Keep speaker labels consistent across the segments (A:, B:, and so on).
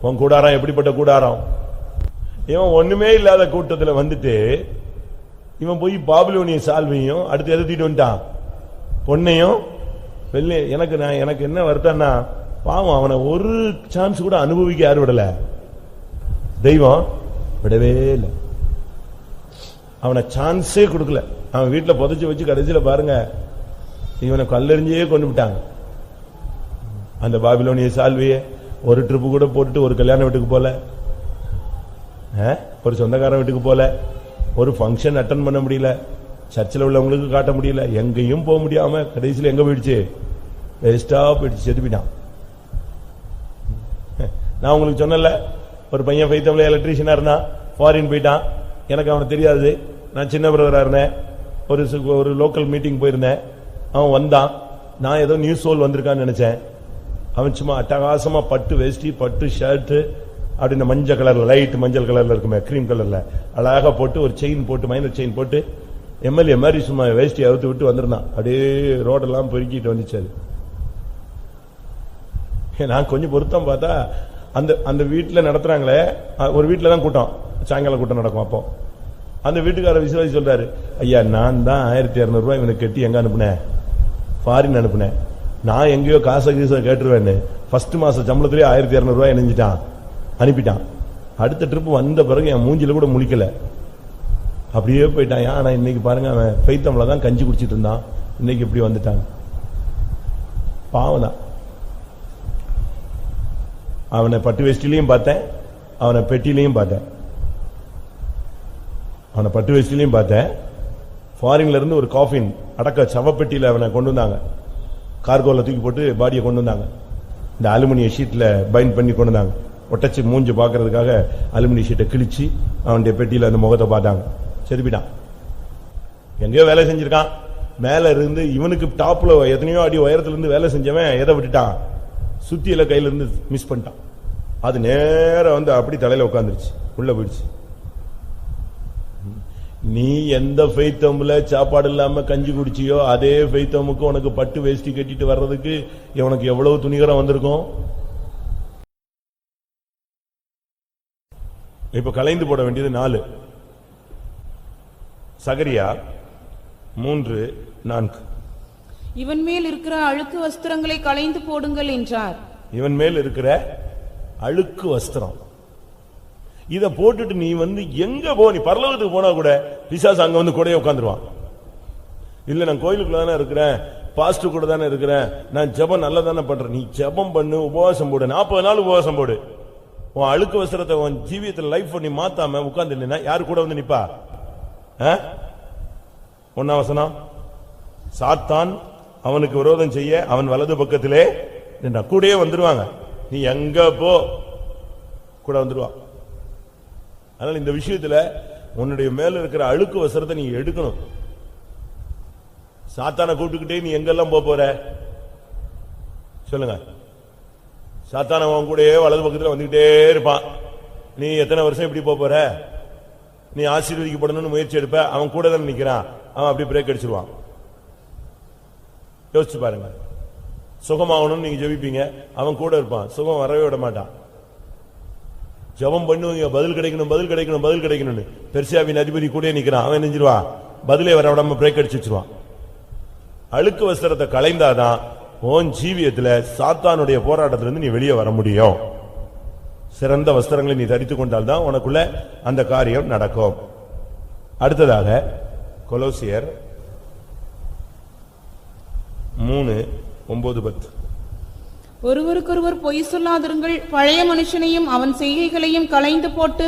A: உன் கூடாரம் எப்படிப்பட்ட கூடாரம்? இவன் ஒண்ணுமே இல்லாத கூட்டத்துல வந்துட்டு இவன் போய் பாபிலோனிய சால்வையும் அடுத்து எதிர்த்திட்டு வந்துட்டான், பொண்ணையும் வெள்ளை. எனக்கு என்ன வருத்தம்னா, பாவம் அவனை ஒரு சான்ஸ் கூட அனுபவிக்க யாரும் விடல, தெய்வம் விடவே இல்லை. அவனை சான்ஸே கொடுக்கல. அவன் வீட்டுல புதைச்சு வச்சு கடைசியில பாருங்க இவனை கல்லெறிஞ்சே கொண்டு விட்டாங்க. அந்த பாபிலோனிய சால்வைய ஒரு ட்ரிப்பு கூட போட்டுட்டு ஒரு கல்யாண வீட்டுக்கு போல, ஒரு சொந்தக்காரன் வீட்டுக்கு போல, ஒரு ஃபங்க்ஷன் அட்டன் பண்ண முடியல, சர்ச்சில் உள்ளவங்களுக்கு காட்ட முடியல, எங்கேயும் போக முடியாம கடைசியில் எங்க போயிடுச்சு? வேஸ்டா போயிடுச்சு, செத்துப்பிட்டான். நான் உங்களுக்கு சொன்னல, ஒரு பையன் ஃபைத்தம்ல எலக்ட்ரீஷியனா இருந்தான், ஃபாரின் போயிட்டான். எனக்கு அவனை தெரியாது, நான் சின்ன பிரதரா இருந்தேன். ஒரு லோக்கல் மீட்டிங் போயிருந்தேன். அவன் வந்தான், நான் ஏதோ நியூஸ் சோல் வந்திருக்கான்னு நினைச்சேன். அவன் சும்மா அட்டகாசமா பட்டு வேஷ்டி, பட்டு ஷர்ட், அப்படின்னு மஞ்சள் கலர்ல, லைட் மஞ்சள் கலர்ல இருக்குமே, கிரீம் கலர்ல அழகா போட்டு, ஒரு செயின் போட்டு, மைனர் செயின் போட்டு, எம்எல்ஏ மாதிரி சும்மா வேஷ்டி அவுத்து விட்டு வந்திருந்தான். அப்படியே ரோடெல்லாம் பெருக்கிட்டு வந்துச்சு. நான் கொஞ்சம் பொருத்தம் பார்த்தா அந்த வீட்டுல நடத்துறாங்களே, ஒரு வீட்டுல தான் கூட்டம், சாயங்காலம் கூட்டம் நடக்கும். அப்போ அந்த வீட்டுக்கார விசுவாசி சொல்றாரு, ஐயா நான் தான் 1200 ரூபாய் இவனுக்கு கட்டி எங்க அனுப்புனேன், ஃபாரின் அனுப்புனேன். நான் எங்கேயோ காசை கேட்டுருவேன்னு ஃபர்ஸ்ட் மாச சம்பளத்திலேயே 1200 ரூபாய் இணைஞ்சிட்டான், அனுப்பிட்டான். அடுத்த ட்ரிப் வந்த பிறகு என் மூஞ்சில கூட முழிக்கல, அப்படியே போயிட்டான். ஆனா இன்னைக்கு பாருங்க, அவன் ஃபைத்தம்ல தான் கஞ்சி குடிச்சிட்டு இருந்தான், இன்னைக்கு இப்படி வந்துட்டான். பாவனா. அவனை பட்டு வேஷ்டிலையும் பார்த்தேன், அவனை பெட்டிலையும் பார்த்தேன். அவனை பட்டு வேஷ்டிலையும் பார்த்தேன். ஃபாரின்ல இருந்து ஒரு காஃபின் அடக்க சவப்பெட்டியில அவனை கொண்டு வந்தாங்க, கார்கோல தூக்கி போட்டு பாடியை கொண்டு வந்தாங்க. இந்த அலுமினிய ஷீட்ல பைண்ட் பண்ணி கொண்டு வந்தாங்க. ஒட்டச்சு மூஞ்சி பாக்குறதுக்காக அலுமினிய ஷீட்டை கிழிச்சு அவனுடைய பெட்டியில அந்த முகத்தை பார்த்தாங்க. செதுப்பிட்டான். எங்கேயோ வேலை செஞ்சிருக்கான். மேல இருந்து இவனுக்கு டாப்ல எத்தனையோ அடி உயரத்துல இருந்து வேலை செஞ்சவன் எதை விட்டுட்டான், சுத்தியில கையில இருந்து மிஸ் பண்ணிட்டான். அது நேரம் வந்து அப்படி தலையில உட்காந்துருச்சு, உள்ள போயிடுச்சு. நீ எந்த ஃபெய்த்தம்ல சாப்பாடு இல்லாம கஞ்சி குடிச்சியோ அதே ஃபெய்த்தமுக்கு உனக்கு பட்டு வேஷ்டி கட்டிட்டு வர்றதுக்கு உனக்கு எவ்வளவு துணிகரம் வந்திருக்கும். இப்ப கலைந்து போட வேண்டியது 4. சகரியா 3:4.
B: இவன் மேல் இருக்கிற அழுக்கு வஸ்திரங்களை களைந்து போடுங்கள் என்றார்.
A: இவன் மேல் இருக்கிற அழுக்கு வஸ்திரம் இத போட்டுட்டு நீ வந்து எங்க போ, நீ பரலோகத்துக்கு போனா கூட பிசாசு அங்க வந்து கூடயே உட்கார்ந்துருவான். இல்ல நான் கோயிலுக்குள்ள தானே இருக்கிறேன், பாஸ்டர் கூட தானே இருக்கிறேன், நான் ஜெபம் நல்லா தானே பண்றேன். நீ ஜெபம் பண்ணு, உபவாசம் போடு, 40 நாள் உபவாசம் போடு. உன் அழுக்கு வஸ்திரத்தை உன் ஜீவியத்தில் லைஃப் பண்ணி மாத்தாம உட்கார்ந்து யாரு கூட வந்து நிப்பா? 1ஆம் வசனம், சாத்தான் அவனுக்கு விரோதம் செய்ய அவன் வலது பக்கத்திலே கூடயே வந்துருவாங்க. நீ எங்க போ கூட வந்துருவான். அதனால இந்த விஷயத்துல உன்னுடைய மேல இருக்கிற அழுக்கு வஸ்திரத்தை நீ எடுக்கணும். சாத்தானை கூப்பிட்டுக்கிட்டே நீ எங்கெல்லாம் போற சொல்லுங்க? சாத்தான அவன் கூட வலது பக்கத்துல வந்துகிட்டே இருப்பான். நீ எத்தனை வருஷம் இப்படி போற? நீ ஆசீர்வதிக்கப்படணும்னு முயற்சி எடுப்ப, அவன் கூட தான் நிக்கிறான், அவன் அப்படி பிரேக் அடிச்சிருவான். யோசிச்சு பாருங்க. சுகமாகணும்னு நீங்க ஜெபிப்பீங்க, அவன் கூட இருப்பான், சுகம் வரவே விட மாட்டான். ஜெபம் பண்ணுவீங்க, பதில் கிடைக்கணும் பதில் கிடைக்கணும் பதில் கிடைக்கணும்னு. பெர்சியாவின் அதிபதி கூட நிக்கிறான், அவன் நெஞ்சிருவான், பதிலே வர விடாம பிரேக் அடிச்சு வச்சிருவான். அழுக்கு வஸ்திரத்தை களைந்தாதான் உன் ஜீவியத்துல சாத்தானுடைய போராட்டத்திலிருந்து நீ வெளியே வர முடியும். சிறந்த வஸ்திரங்களை நீ தரித்துக் கொண்டால்தான் உனக்குள்ள அந்த காரியம் நடக்கும். அடுத்ததாக கொலோசியர் 3:9-10.
B: ஒருவருக்கொருவர் பொய் சொல்லாதிருங்கள், பழைய மனுஷனையும் அவன் செய்கைகளையும் களைந்து போட்டு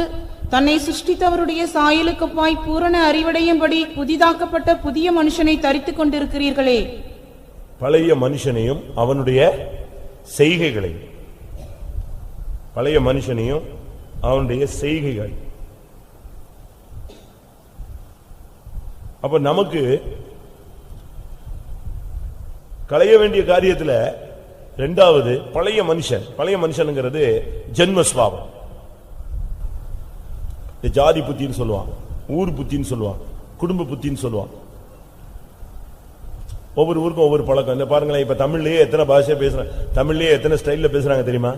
B: தன்னை சிருஷ்டித்தவருடைய சாயலுக்கப்பாய் பூரண அறிவடையும்படி புதிதாக்கப்பட்ட புதிய மனுஷனை தரித்துக் கொண்டிருக்கிறீர்களே.
A: பழைய மனுஷனையும் அவனுடைய செய்கைகளையும், பழைய மனுஷனையும் அவனுடைய செய்கைகள். அப்ப நமக்கு களைய வேண்டிய காரியத்துல 2வது பழைய மனுஷன். பழைய மனுஷனுங்கிறது ஜென்மஸ்வாவம். ஜாதி புத்தின்னு சொல்லுவான், ஊர் புத்தின்னு சொல்லுவான், குடும்ப புத்தின்னு சொல்லுவான். ஒவ்வொரு ஊருக்கும் ஒவ்வொரு பழக்கம். இந்த பாருங்களேன், இப்ப தமிழ்லயே எத்தனை பாஷை பேசுறாங்க, தமிழ்லயே எத்தனை ஸ்டைல்ல பேசுறாங்க தெரியுமா?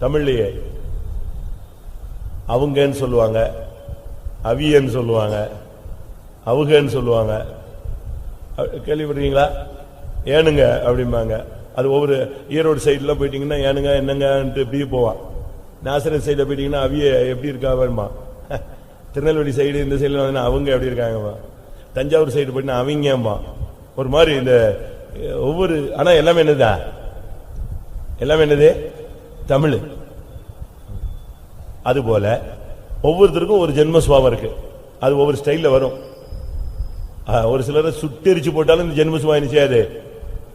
A: தமிழ்லயே அவங்கன்னு சொல்லுவாங்க, அவியன்னு சொல்லுவாங்க, அவுகன்னு சொல்லுவாங்க. கேள்விப்படுறீங்களா? ஏனுங்க அப்படிம்பாங்க. அது ஒவ்வொரு ஈரோடு சைடுல போயிட்டீங்கன்னா ஏனுங்க என்னங்கன்ட்டு இப்படி போவான். நாசரேத் சைடுல போயிட்டீங்கன்னா அவிய எப்படி இருக்கா வேணுமா. திருநெல்வேலி சைடு இந்த சைடுல வந்து அவங்க எப்படி இருக்காங்கம்மா. தஞ்சாவூர் சைடு போயிட்டா அவங்கம்மா. ஒரு மாதிரி இந்த ஒவ்வொரு, ஆனா எல்லாமே என்னதா, எல்லாமே என்னது தமிழ். அதுபோல ஒவ்வொருத்தருக்கும் ஒரு ஜென்ம சுபாவம் இருக்கு. அது ஒவ்வொரு ஸ்டைல்ல வரும். ஒரு சிலரை சுட்டெரிச்சு போட்டாலும் இந்த ஜென்ம சுபாவம் என்ன செய்யாது.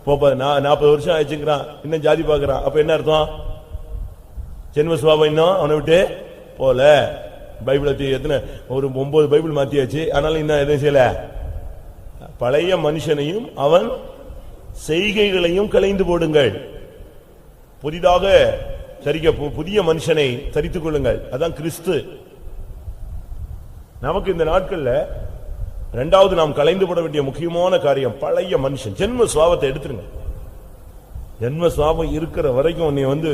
A: 40 வருஷம் ஆயிடுச்சுங்கிறான், இன்னும் ஜாதி பாக்குறான். அப்ப என்ன அர்த்தம்? ஜென்ம சுபாவம் இன்னும் அவனை விட்டு போல. பைபிளை எத்தனை ஒரு 9 பைபிள் மாத்தியாச்சு, ஆனாலும் இன்னும் எதுவும் செய்யல. பழைய மனுஷனையும் அவன் செய்கைகளையும் களைந்து போடுங்கள், புதிதாக புதிய மனுஷனை தரித்துக் கொள்ளுங்கள். அதான் கிறிஸ்து. நமக்கு இந்த நாட்கள்ல இரண்டாவது நாம் களைந்து போட வேண்டிய முக்கியமான காரியம் பழைய மனுஷன். ஜென்ம சுபாவத்தை எடுத்துருங்க. ஜென்ம சுபாவம் இருக்கிற வரைக்கும் உன்னை வந்து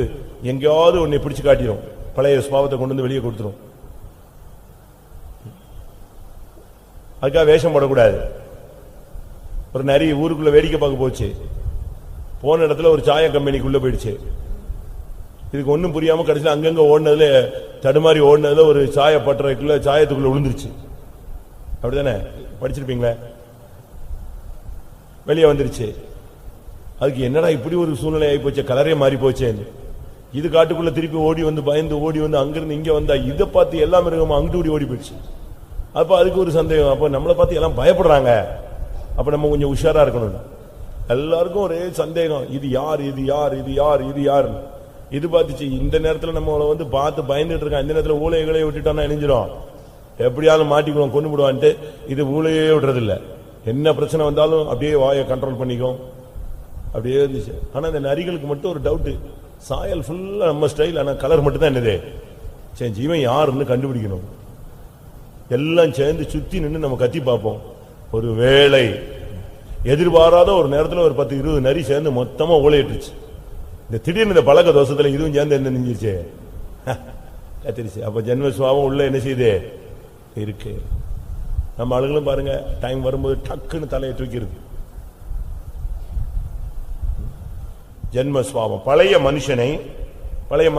A: எங்கேயாவது உன்னை பிடிச்சு காட்டிடும். பழைய சுபாவத்தை கொண்டு வந்து வெளியே கொடுத்துரும். அதுக்காக வேஷம் போடக்கூடாது. ஒரு நிறைய ஊருக்குள்ள வேடிக்கை பார்க்க போச்சு. போன இடத்துல ஒரு சாய கம்பெனிக்குள்ள போயிடுச்சு. இதுக்கு ஒன்னும் புரியாம கடைசியில் அங்கங்க ஓடினதுல தடுமாறி ஓடினதுல ஒரு சாய பட்டறைக்குள்ள சாயத்துக்குள்ள விழுந்துருச்சு. அப்படிதானே படிச்சிருப்பீங்களே. வெளியே வந்துருச்சு. அதுக்கு என்னடா இப்படி ஒரு சூழ்நிலை ஆகி போச்சு, கலரே மாறி போச்சு. இது காட்டுக்குள்ள திருப்பி ஓடி வந்து பயந்து ஓடி வந்து அங்கிருந்து இங்க வந்தா இதை பார்த்து எல்லாம் மிருகமா அங்கிட்டு ஓடி போயிடுச்சு. அப்ப அதுக்கு ஒரு சந்தேகம். அப்ப நம்மளை பார்த்து எல்லாம் பயப்படுறாங்க. அப்ப நம்ம கொஞ்சம் உஷாரா இருக்கணும். எல்லாருக்கும் ஒரே சந்தேகம், இது யார், இது யார், இது யார், இது யார். இது பார்த்துச்சு. இந்த நேரத்தில் நம்ம வந்து பார்த்து பயந்துட்டு இருக்கான். இந்த நேரத்தில் ஊழைகளை விட்டுட்டோம்னா இணைஞ்சிடும், எப்படியாலும் மாட்டிக்குவோம், கொண்டு விடுவான்ட்டு இது ஊழையே விடுறதில்ல. என்ன பிரச்சனை வந்தாலும் அப்படியே வாயை கண்ட்ரோல் பண்ணிக்கும். அப்படியே இருந்துச்சு. ஆனா இந்த நரிகளுக்கு மட்டும் ஒரு டவுட், சாயல் ஃபுல்லா நம்ம ஸ்டைல், ஆனா கலர் மட்டும் தான் என்னது சேஞ்ச். இவன் யாருன்னு கண்டுபிடிக்கணும். எல்லாம் சேர்ந்து சுத்தி நின்று நம்ம கத்தி பார்ப்போம். ஒரு வேளை எதிர்பாராத ஒரு நேரத்தில் ஒரு 10-20 நரி சேர்ந்து மொத்தமா ஊழையிட்டுச்சு. இந்த திடீர்னு இந்த பழக்க தோஷத்துல இதுவும் சேர்ந்து என்ன நெஞ்சிருச்சு, கத்திருச்சு. அப்ப ஜென்ம சுபாவம் உள்ள என்ன செய்யுது இருக்கு. நம்ம ஆளுங்களும் பாருங்க, டைம் வரும்போது டக்குன்னு தலையை தூக்கிருக்கு. ஜென்ம சுபாவம் பழைய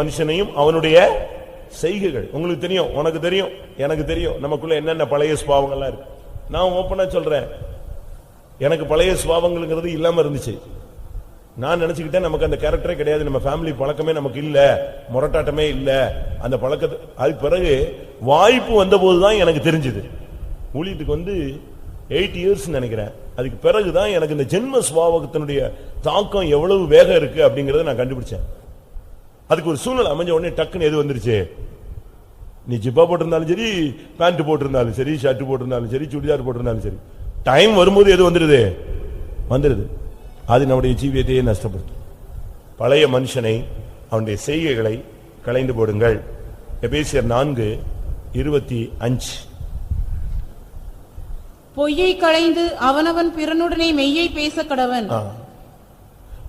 A: மனுஷனையும் அவனுடைய செய்கைகள். உங்களுக்கு தெரியும், உனக்கு தெரியும், எனக்கு தெரியும் நமக்குள்ள என்னென்ன பழைய சுபாவங்கள்லாம் இருக்கு. நான் ஓப்பனா சொல்றேன், எனக்கு பழைய சுபாவங்கள்ங்கிறது இல்லாம இருந்துச்சு. நான் நினைச்சுக்கிட்டேன் நமக்கு அந்த கேரக்டரே கிடையாது, நம்ம ஃபேமிலி பழக்கமே நமக்கு இல்ல, முரட்டாட்டமே இல்ல, அந்த பழக்கத்தை. அது பிறகு வாய்ப்பு வந்த போதுதான் எனக்கு தெரிஞ்சது. ஊழியத்துக்கு வந்து 8 இயர்ஸ் நினைக்கிறேன். அதுக்கு பிறகுதான் எனக்கு இந்த ஜென்ம சுபாவத்தினுடைய தாக்கம் எவ்வளவு வேகம் இருக்கு அப்படிங்கறத நான் கண்டுபிடிச்சேன். அதுக்கு ஒரு சூழ்நிலை அமைஞ்ச உடனே டக்குன்னு எது வந்துருச்சு, நீ ஜிப்பா போட்டிருந்தாலும் சரி, பேண்ட் போட்டிருந்தாலும் சரி, ஷர்ட் போட்டிருந்தாலும் சரி, சுடிதார் போட்டிருந்தாலும் சரி, டைம் வரும்போது எது வந்துருது. அது நம்முடைய ஜீவியத்தையே நஷ்டப்படுத்தும். பழைய மனுஷனை அவனுடைய செய்கைகளை களைந்து போடுங்கள். எபேசியர் 4:25.
B: பொய்யை களைந்து அவனவன் பிறனுடனே மெய்யை பேச கடவன்.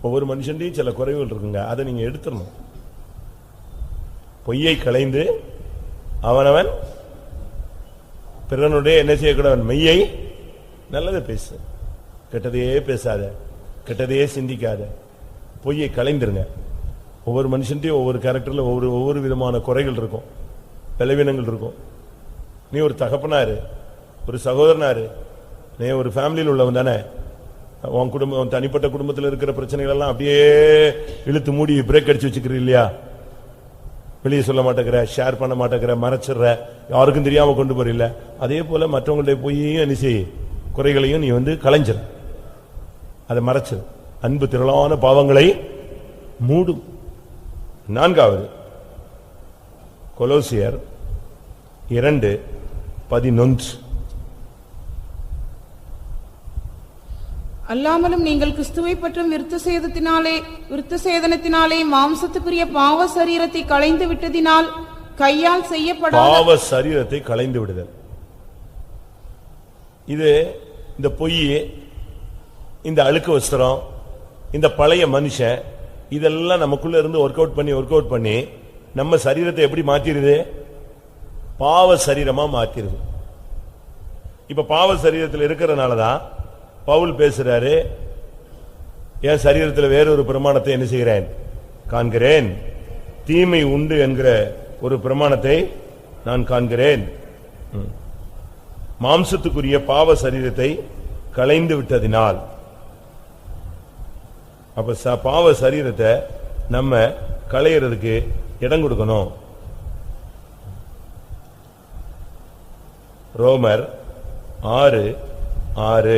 A: ஒவ்வொரு மனுஷன்டையும் சில குறைவுகள் இருக்குங்க, அதை நீங்க எடுத்துடணும். பொய்யை களைந்து அவனவன் பிறனுடைய என்ன செய்யக்கூடாது, மெய்யை. நல்லதை பேசு, கெட்டதையே பேசாத, கெட்டதையே சிந்திக்காத. பொய்யை களைந்துருங்க. ஒவ்வொரு மனுஷன்டையும் ஒவ்வொரு கேரக்டர்ல ஒவ்வொரு விதமான குறைகள் இருக்கும், பலவீனங்கள் இருக்கும். நீ ஒரு தகப்பனாரு, ஒரு சகோதரனாரு, நீ ஒரு ஃபேமிலியில் உள்ளவன் தானே. உன் குடும்பம், தனிப்பட்ட குடும்பத்தில் இருக்கிற பிரச்சனைகள் எல்லாம் அப்படியே இழுத்து மூடி பிரேக் அடிச்சு வச்சுக்கிற இல்லையா? வெளியே சொல்ல மாட்டேங்கிற, ஷேர் பண்ண மாட்டேங்கிற, மறைச்சிடுற, யாருக்கும் தெரியாம கொண்டு போறில்ல. அதே போல மற்றவங்களுடைய பொய்யையும் என்ன செய், குறைகளையும் நீ வந்து களைஞ்சிரு, அதை மறைச்சு. அன்பு திரளான பாவங்களை மூடும். 4வது கொலோசியர் 2:11.
B: அல்லாமலும் நீங்கள் கிறிஸ்துவை பற்றும் விருத்த சேதனத்தினாலே மாம்சத்துக்குரிய பாவ சரீரத்தை களைந்து விட்டதினால் கையால் செய்யப்படாத
A: பாவ சரீரத்தை களைந்து விடுதல். இது இந்த பொய், இந்த அழுக்கு வஸ்திரம், இந்த பழைய மனுஷன், இதெல்லாம் நமக்குள்ள இருந்து ஒர்க் அவுட் பண்ணி நம்ம சரீரத்தை எப்படி மாத்திருது? பாவ சரீரமா மாத்திருது. இப்ப பாவ சரீரத்தில் இருக்கிறதுனாலதான் பவுல் பேசுறாரு, என் சரீரத்தில் வேறொரு பிரமாணத்தை என்ன செய்கிறேன்? காண்கிறேன். தீமை உண்டு என்கிற ஒரு பிரமாணத்தை நான் காண்கிறேன். மாம்சத்துக்குரிய பாவ சரீரத்தை களைந்து விட்டதினால். அப்ப பாவ சரீரத்தை நம்ம களையறதுக்கு இடம் கொடுக்கணும். ரோமர் 6:6.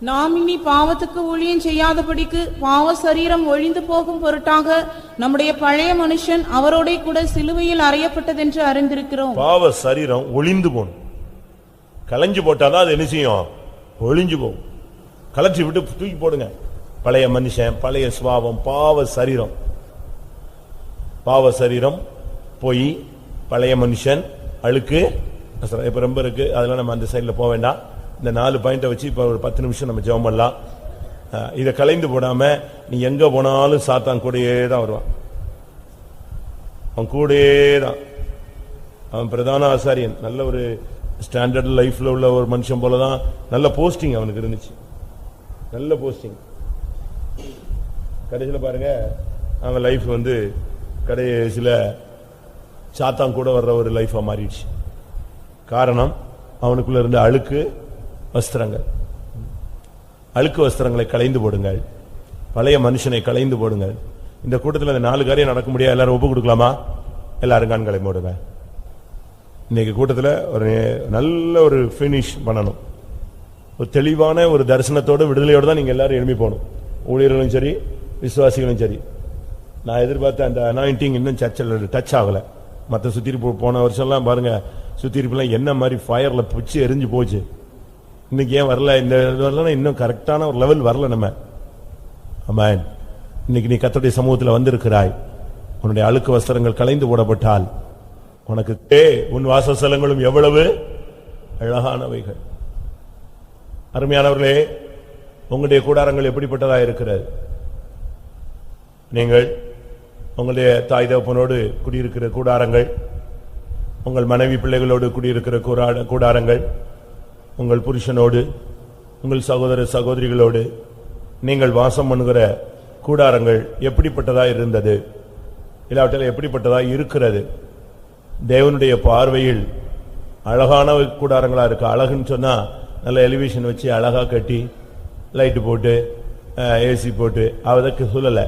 B: நாம் இனி பாவத்துக்கு ஊழியம் செய்யாதபடிக்கு பாவ சரீரம் ஒழிந்து போகும் பொருட்டாக நம்முடைய பழைய மனுஷன் அவரோட கூட சிலுவையில் அறையப்பட்டதென்று அறிந்திருக்கிறோம்.
A: பாவ சரீரம் ஒளிந்து போகணும். களைஞ்சு போட்டாதான் அது என்ன செய்யும்? ஒளிஞ்சு போகும். களைச்சி விட்டு தூக்கி போடுங்க. பழைய மனுஷன், பழைய சுபாவம், பாவ சரீரம். பாவ சரீரம் போய் பழைய மனுஷன் அழுக்கு இப்ப ரொம்ப இருக்கு, அதெல்லாம் நம்ம அந்த சைட்ல போக வேண்டாம். இந்த 4 பாயிண்ட வச்சு இப்ப ஒரு 10 நிமிஷம் நம்ம ஜெபம் பண்ணலாம். இதை கலைந்து போடாம நீ எங்க போனாலும் சாத்தான் கூடயே தான் வருவான். அவன் கூடயே தான். அவன் பிரதான ஆசாரியன், நல்ல ஒரு ஸ்டாண்டர்ட் லைஃப்ல உள்ள ஒரு மனுஷன் போலதான். நல்ல போஸ்டிங் அவனுக்கு இருந்துச்சு, நல்ல போஸ்டிங். கடைசியில் பாருங்க, அவன் லைஃப் கடைசியில் சாத்தான் கூட வர்ற ஒரு லைஃபா மாறிடுச்சு. காரணம், அவனுக்குள்ள இருந்த அழுக்கு வஸ்திரங்கள். அழுக்கு வஸ்திரங்களை களைந்து போடுங்கள், பழைய மனுஷனை களைந்து போடுங்கள். இந்த கூட்டத்தில் இந்த 4 காரியம் நடக்க முடியாது. எல்லாரும் ஒப்பு கொடுக்கலாமா? எல்லாரும் கண்களை மூடுங்க. இன்னைக்கு கூட்டத்தில் ஒரு நல்ல ஒரு பினிஷ் பண்ணணும். ஒரு தெளிவான ஒரு தரிசனத்தோடு விடுதலையோடு தான் நீங்க எல்லாரும் எழுப்பி போகணும். ஊழியர்களும் சரி, விசுவாசிகளும் சரி. நான் எதிர்பார்த்த அந்த அனாயிண்டிங் இன்னும் சர்ச்சில் டச் ஆகல. மற்ற சுத்திரிப்பு போன வருஷம்லாம் பாருங்க, சுத்திரிப்புலாம் என்ன மாதிரி ஃபயர்ல பிச்சு எரிஞ்சு போச்சு. இன்னைக்கு ஏன் வரல? இந்த இன்னும் கரெக்டான ஒரு லெவல் வரல நம்ம. ஆமென். இன்னைக்கு நீ கர்த்தருடைய சமூகத்தில் வந்திருக்கிறாய். உன்னுடைய அழுக்கு வஸ்திரங்கள் களைந்து போடப்பட்டால் உனக்கு உன் வாசஸ்தலங்களும் எவ்வளவு அழகானவைகள். அருமையானவர்களே, உங்களுடைய கூடாரங்கள் எப்படிப்பட்டதா இருக்கிறது? நீங்கள் உங்களுடைய தாய் தகப்பனோடு குடியிருக்கிற கூடாரங்கள், உங்கள் மனைவி பிள்ளைகளோடு குடியிருக்கிற கூடாரங்கள், உங்கள் புருஷனோடு, உங்கள் சகோதர சகோதரிகளோடு நீங்கள் வாசம் பண்ணுகிற கூடாரங்கள் எப்படிப்பட்டதா இருந்தது? இல்லாவிட்டால் எப்படிப்பட்டதா இருக்கிறது? தேவனுடைய பார்வையில் அழகான கூடாரங்களா இருக்கு. அழகுன்னு சொன்னா நல்ல எலிவேஷன் வச்சு அழகா கட்டி லைட்டு போட்டு ஏசி போட்டு அதற்கு சொல்லல.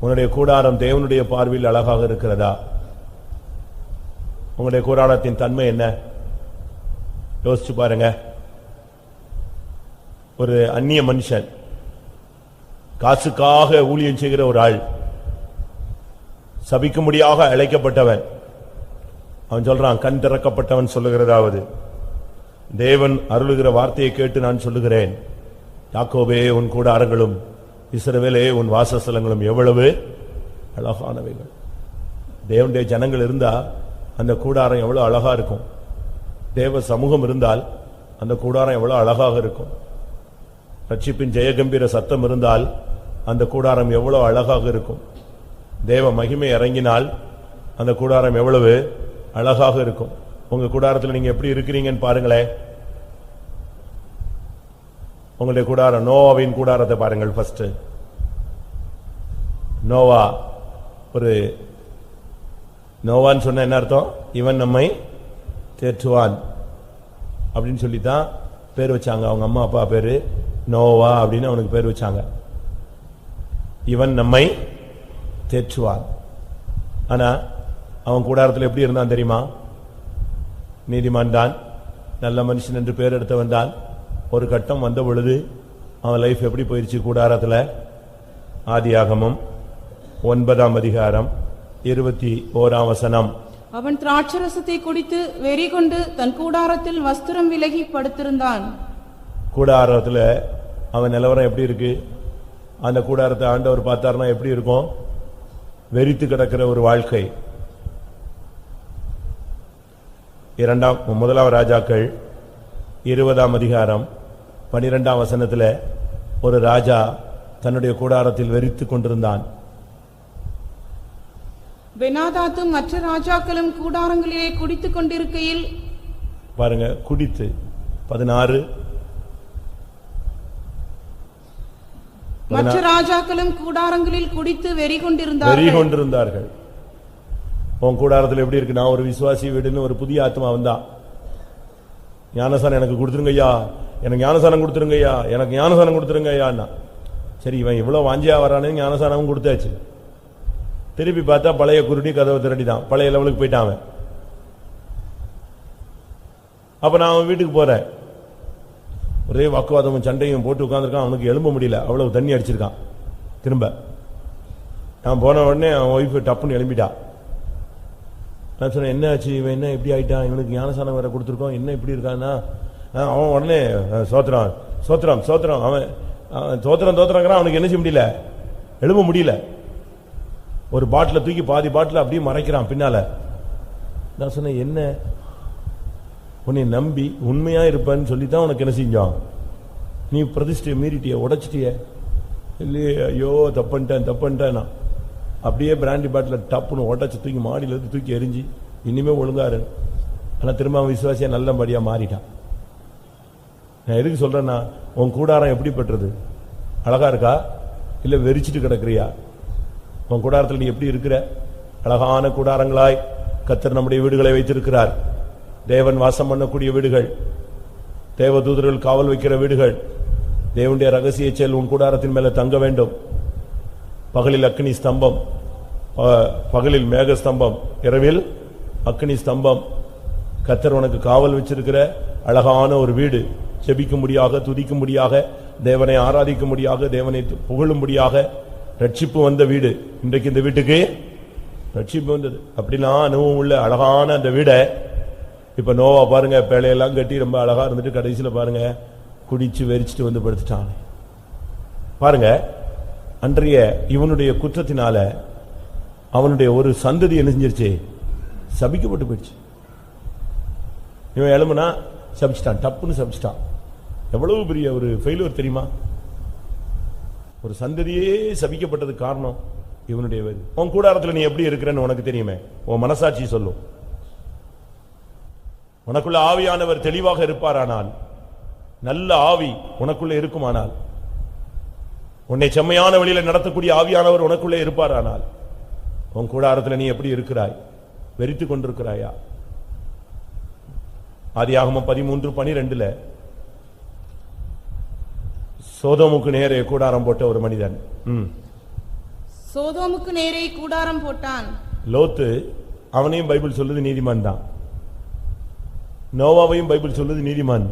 A: உன்னுடைய கூடாரம் தேவனுடைய பார்வையில் அழகாக இருக்கிறதா? உங்களுடைய கூடாரத்தின் தன்மை என்ன? யோசிச்சு பாருங்க. ஒரு அந்நிய மனுஷன், காசுக்காக ஊழியம் செய்கிற ஒரு ஆள், சபிக்கும்படியாக அழைக்கப்பட்டவன். அவன் சொல்றான், கண் திறக்கப்பட்டவன் சொல்லுகிறதாவது, தேவன் அருளுகிற வார்த்தையை கேட்டு நான் சொல்லுகிறேன், யாக்கோபே உன் கூடாரங்களும் இஸ்ரவேலே உன் வாசஸ்தலங்களும் எவ்வளவு அழகானவைகள். தேவனுடைய ஜனங்கள் இருந்தா அந்த கூடாரம் எவ்வளவு அழகா இருக்கும். தேவ சமூகம் இருந்தால் அந்த கூடாரம் எவ்வளவு அழகாக இருக்கும். ரட்சிப்பின் ஜெயகம்பீர சத்தம் இருந்தால் அந்த கூடாரம் எவ்வளவு அழகாக இருக்கும். தேவ மகிமை இறங்கினால் அந்த கூடாரம் எவ்வளவு அழகாக இருக்கும். உங்க கூடாரத்தில் நீங்க எப்படி இருக்கிறீங்கன்னு பாருங்களேன். உங்களுடைய கூடாரம், நோவாவின் கூடாரத்தை பாருங்கள். ஃபர்ஸ்ட் நோவா, ஒரு நோவான்னு சொன்ன என்ன அர்த்தம்? இவன் நம்மை தேற்றுவான் அப்படின்னு சொல்லித்தான் பேர் வச்சாங்க. அவங்க அம்மா அப்பா பேரு நோவா அப்படின்னு அவனுக்கு பேர் வச்சாங்க. இவன் நம்மை தேற்றுவான். ஆனா அவன் கூடாரத்தில் எப்படி இருந்தான் தெரியுமா? நீதிமான் தான், நல்ல மனுஷன் என்று பேர் எடுத்தவன் தான். ஒரு கட்டம் வந்த பொழுது அவன் லைஃப் எப்படி போயிருச்சு கூடாரத்தில்? ஆதியாகமம் 9ஆம் அதிகாரம் 21ஆம் வசனம்.
B: அவன் திராட்சரசத்தை குடித்து வெறி கொண்டு தன் கூடாரத்தில் வஸ்திரம் விலகி படுத்திருந்தான்.
A: கூடாரத்தில் அவன் நிலவரம் எப்படி இருக்கு? அந்த கூடாரத்தை ஆண்டவர் பார்த்தார்னா எப்படி இருக்கும்? வெறித்து கிடக்கிற ஒரு வாழ்க்கை. 1 ராஜாக்கள் 20ஆம் அதிகாரம் 12ஆம் வசனத்தில் ஒரு ராஜா தன்னுடைய கூடாரத்தில் வெறித்து கொண்டிருந்தான்.
B: பெனாதாத்தும் மற்ற ராஜாக்களும் கூடாரங்களிலே குடித்துக் கொண்டிருக்கையில்,
A: பாருங்க, குடித்து 16
B: மற்ற ராஜாக்களும் கூடாரங்களில் குடித்து வெறி கொண்டிருந்தார்கள்.
A: உன் கூடாரத்தில் எப்படி இருக்கு? நான் ஒரு விசுவாசி வீடுன்னு ஒரு புதிய ஆத்மா வந்தா, ஞானசானம் எனக்கு கொடுத்துருங்கய்யா, எனக்கு ஞானசானம் கொடுத்துருங்கய்யா, எனக்கு ஞானசானம் கொடுத்துருங்கய்யா. சரி, இவன் இவ்வளவு வாஞ்சியா வரானே, ஞானசானமும் கொடுத்தாச்சு. திருப்பி பார்த்தா பழைய குருடி கதவை திரட்டிதான், பழைய லெவலுக்கு போயிட்டான் அவன். அப்ப நான் அவன் வீட்டுக்கு போறேன், ஒரே வாக்குவாதமும் சண்டையும் போட்டு உட்கார்ந்துருக்கான். அவனுக்கு எழும்ப முடியல, அவ்வளவு தண்ணி அடிச்சிருக்கான். திரும்ப நான் போன உடனே அவன் ஒய்ஃப் டப்புன்னு எழும்பிட்டா. நான் சொன்னேன், என்ன ஆச்சு, இவன் என்ன இப்படி ஆயிட்டான், இவனுக்கு ஞானசானம் வேற கொடுத்துருக்கோம், என்ன இப்படி இருக்கான்னா? அவன் உடனே சோத்திரம் சோத்திரம் சோத்திரம், அவன் சோத்திரம் தோத்திரங்கிறான். அவனுக்கு என்ன செய்ய முடியல, எழும்ப முடியல. ஒரு பாட்டில தூக்கி பாதி பாட்டில அப்படியே மறைக்கிறான் பின்னால. நான் சொன்னேன், என்ன உன்னை நம்பி உண்மையா இருப்பேன்னு சொல்லித்தான் உனக்கு என்ன செஞ்சோம், நீ பிரதிஷ்டையை மீறிட்டிய, உடைச்சிட்டிய இல்லையே, ஐயோ தப்பன்ட்டேன். அப்படியே பிராண்டி பாட்டில டப்புன்னு உடைச்சு தூக்கி மாடியில இருந்து தூக்கி எரிஞ்சு, இனிமே ஒழுங்காரு. ஆனா திரும்ப அவன் விசுவாசியா நல்லபடியா மாறிட்டான். நான் எதுக்கு சொல்றேன்னா, உன் கூடாரம் எப்படிப்பட்டது? அழகா இருக்கா இல்ல வெறிச்சிட்டு கிடக்குறியா? உன் கூடாரத்தில் நீ எப்படி இருக்கிற? அழகான கூடாரங்களாய் கர்த்தர் நம்முடைய வீடுகளை வைத்திருக்கிறார். தேவன் வாசம் பண்ணக்கூடிய வீடுகள், தேவதூதர்கள் காவல் வைக்கிற வீடுகள். தேவனுடைய ரகசிய செயல் உன் கூடாரத்தின் மேல தங்க வேண்டும். பகலில் அக்னி ஸ்தம்பம், பகலில் மேக ஸ்தம்பம், இரவில் அக்னி ஸ்தம்பம். கர்த்தர் உனக்கு காவல் வச்சிருக்கிற அழகான ஒரு வீடு. ஜெபிக்கும்படியாக, துதிக்கும்படியாக, தேவனை ஆராதிக்கும்படியாக, தேவனை புகழும்படியாக ரட்சிப்பு வந்த வீடு. இன்றைக்கு இந்த வீட்டுக்கு ரட்சிப்பு வந்தது. அப்படிலாம் அனுபவம் உள்ள அழகான அந்த வீடை இப்ப நோவா பாருங்க, பேழையெல்லாம் கட்டி ரொம்ப அழகா இருந்துட்டு கடைசியில பாருங்க குடிச்சு வெறிச்சிட்டு வந்து படுத்துட்டான். பாருங்க, அன்றைய இவனுடைய குற்றத்தினால அவனுடைய ஒரு சந்ததி என்ன செஞ்சிருச்சு, சபிக்கப்பட்டு போயிடுச்சு. இவன் எழுமுனா சபிச்சிட்டான், டப்புன்னு சபிச்சிட்டான். எவ்வளவு பெரிய ஒரு ஃபெயிலியர் தெரியுமா? ஒரு சந்ததியே சபிக்கப்பட்டதுக்கு காரணம் இவனுடைய வேறு. உன் கூடாரத்தில் நீ எப்படி இருக்கிறன்னு உனக்கு தெரியுமே, உன் மனசாட்சி சொல்லும். உனக்குள்ள ஆவியானவர் தெளிவாக இருப்பாரானால், நல்ல ஆவி உனக்குள்ள இருக்குமானால், உன்னை செம்மையான வழியில நடத்தக்கூடிய ஆவியானவர் உனக்குள்ளே இருப்பாரானால், உன் கூடாரத்தில் நீ எப்படி இருக்கிறாய்? வெறித்துக் கொண்டிருக்கிறாயா? ஆதியாகமம் 13:12 சோதோமுக்கு நேரே கூடாரம் போட்ட ஒரு மனிதன்.
B: சோதோமுக்கு நேரே கூடாரம் போட்டான்.
A: லோத்து, அவனையும் பைபிள் சொல்லுது நீதிமான் தான். நோவாவையும் பைபிள் சொல்லுது நீதிமான்.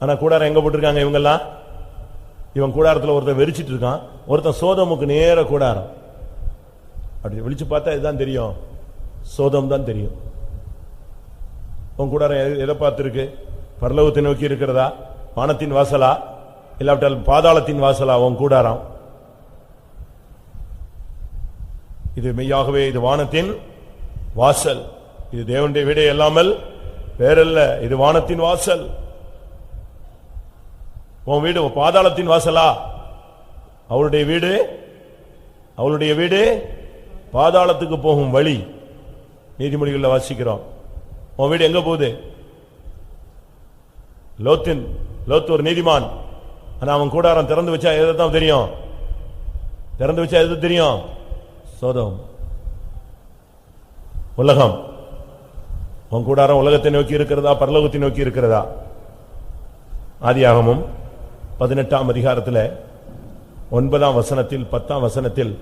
A: ஆனா கூடாரம் எங்க போட்டிருக்காங்க இவங்கெல்லாம்? இவன் கூடாரத்தில் ஒருத்தன் வெறிச்சிட்டு இருக்கான், ஒருத்தன் சோதோமுக்கு நேர கூடாரம். அப்படி விழிச்சு பார்த்தா இதுதான் தெரியும், சோதம் தான் தெரியும். உன் கூடாரம் எதை பார்த்து இருக்கு? பரலோகத்தை நோக்கி இருக்கிறதா? வானத்தின் வாசலா இல்லாவிட்டால் பாதாளத்தின் வாசலா உன் கூடாரம்? இது மெய்யாகவே இது வானத்தின் வாசல். இது தேவனுடைய வீடே அல்லாமல் வேறல்ல, இது வானத்தின் வாசல். உன் வீடு பாதாளத்தின் வாசலா? அவளுடைய வீடு பாதாளத்துக்கு போகும் வழி. நீதிமொழிகளில் வாசிக்கிறோம். உன் வீடு எங்க போகுது? லோத்து ஒரு நீதிமான். ஆனா அவன் கூடாரம் திறந்து வச்சா எதுதான் தெரியும்? திறந்து வச்சா எது தெரியும்? சோதம், உலகம். உன் கூடாரம் உலகத்தை நோக்கி இருக்கிறதா, பரலோகத்தை நோக்கி இருக்கிறதா? ஆதியாகமம் 18ஆம் அதிகாரத்தில் 9ஆம் வசனத்தில் 10ஆம் வசனத்தில்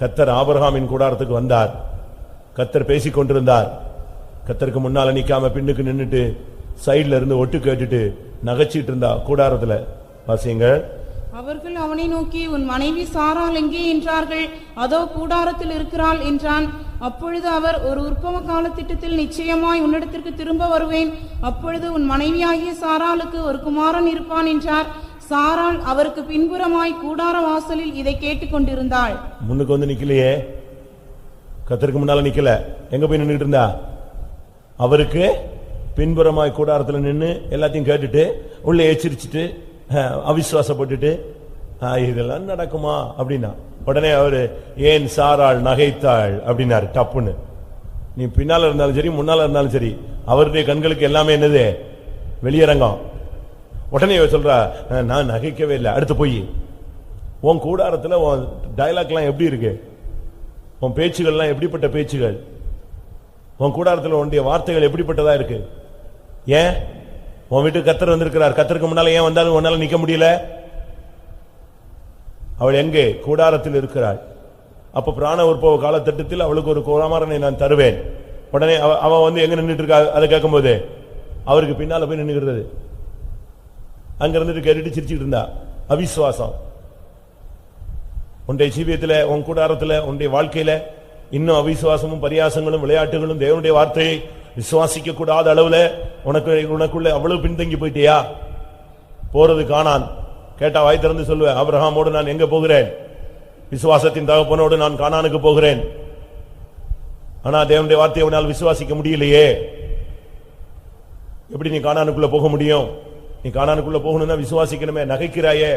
A: கர்த்தர் ஆபிரகாமின் கூடாரத்துக்கு வந்தார். கர்த்தர் பேசிக் கொண்டிருந்தார். கர்த்தருக்கு முன்னால நிக்காம பின்னுக்கு நின்னுட்டு சைடுல இருந்து ஒட்டு கேட்டுட்டு நகைச்சிட்டு இருந்தா கூடாரத்துல. வாசியுங்கள்.
B: அவர்கள் அவனை நோக்கி, உன் மனைவி சாராள் எங்கே என்றார்கள். அதோ கூடாரத்தில் இருக்கிறாள் என்றான். அப்பொழுது அவர், ஒரு உற்பவ கால திட்டத்தில் நிச்சயமாய் உன்னிடத்திற்கு திரும்ப வருவேன். அப்பொழுது உன் மனைவியாகிய சாராளுக்கு ஒரு குமாரன் இருப்பான் என்றார். சாராள் அவருக்கு பின்புறமாய் கூடார வாசலில் இதை கேட்டுக் கொண்டிருந்தாள்.
A: முன்னுக்கு வந்து நிக்கலையே, கர்த்தருக்கு முன்னால நிக்கல. எங்க போய் நின்னுட்டு இருந்தா? அவருக்கு பின்புறமாய் கூடாரத்தில் நின்று எல்லாத்தையும் கேட்டுட்டு உள்ள எச்சரிச்சுட்டு அவிசுவாசப்பட்டுட்டு இதெல்லாம் நடக்குமா அப்படின்னா உடனே அவரு ஏன் சாராள் நகைத்தாள் அப்படின்னாரு டப்புன்னு. நீ பின்னால இருந்தாலும் சரி முன்னால இருந்தாலும் சரி அவருடைய கண்களுக்கு எல்லாமே என்னது வெளியரங்கம். உடனே இவ சொல்றா நான் நகைக்கவே இல்லை. அடுத்து போய் உன் கூடாரத்துல உன் டயலாக்லாம் எப்படி இருக்கு, உன் பேச்சுகள்லாம் எப்படிப்பட்ட பேச்சுகள், உன் கூடாரத்துல உன்னுடைய வார்த்தைகள் எப்படிப்பட்டதா இருக்கு? ஏன் உன் வீட்டுக்கு கர்த்தர் வந்திருக்கிறார், கர்த்தருக்கு முன்னால ஏன் வந்தாலும் உன்னால நிக்க முடியல? அவள் எங்கே? கூடாரத்தில் இருக்கிறாள். அப்ப பிராண உற்பவ காலத்திட்டத்தில் அவளுக்கு ஒரு குமாரனை நான் தருவேன். உடனே அவன் வந்து எங்க நின்றுட்டு இருக்கா அதை கேட்கும் போது அவருக்கு பின்னால போய் நின்னுகிறது. அங்க இருந்துட்டு கேட்டுட்டு சிரிச்சுட்டு இருந்தா. அவிசுவாசம். உன்னுடைய ஜீவியத்துல உன் கூடாரத்துல உன்னுடைய வாழ்க்கையில இன்னும் அவிசுவாசமும் பரியாசங்களும் விளையாட்டுகளும் தேவனுடைய வார்த்தையை விசுவாசிக்க கூடாத அளவுல உனக்குள்ள அவ்வளவு பின்தங்கி போயிட்டியா? போறது கானான். கேட்டா வாய் திறந்து சொல்லுவேன், ஆபிரகாமோடு நான் எங்க போகிறேன்? விசுவாசத்தின் தகப்பனோடு நான் கானானுக்கு போகிறேன். ஆனா தேவனுடைய வார்த்தையை உன்னால் விசுவாசிக்க முடியலையே. எப்படி நீ கானானுக்குள்ள போக முடியும்? நீ கானானுக்குள்ள போகணும்னா விசுவாசிக்கணுமே. நகைக்கிறாயே.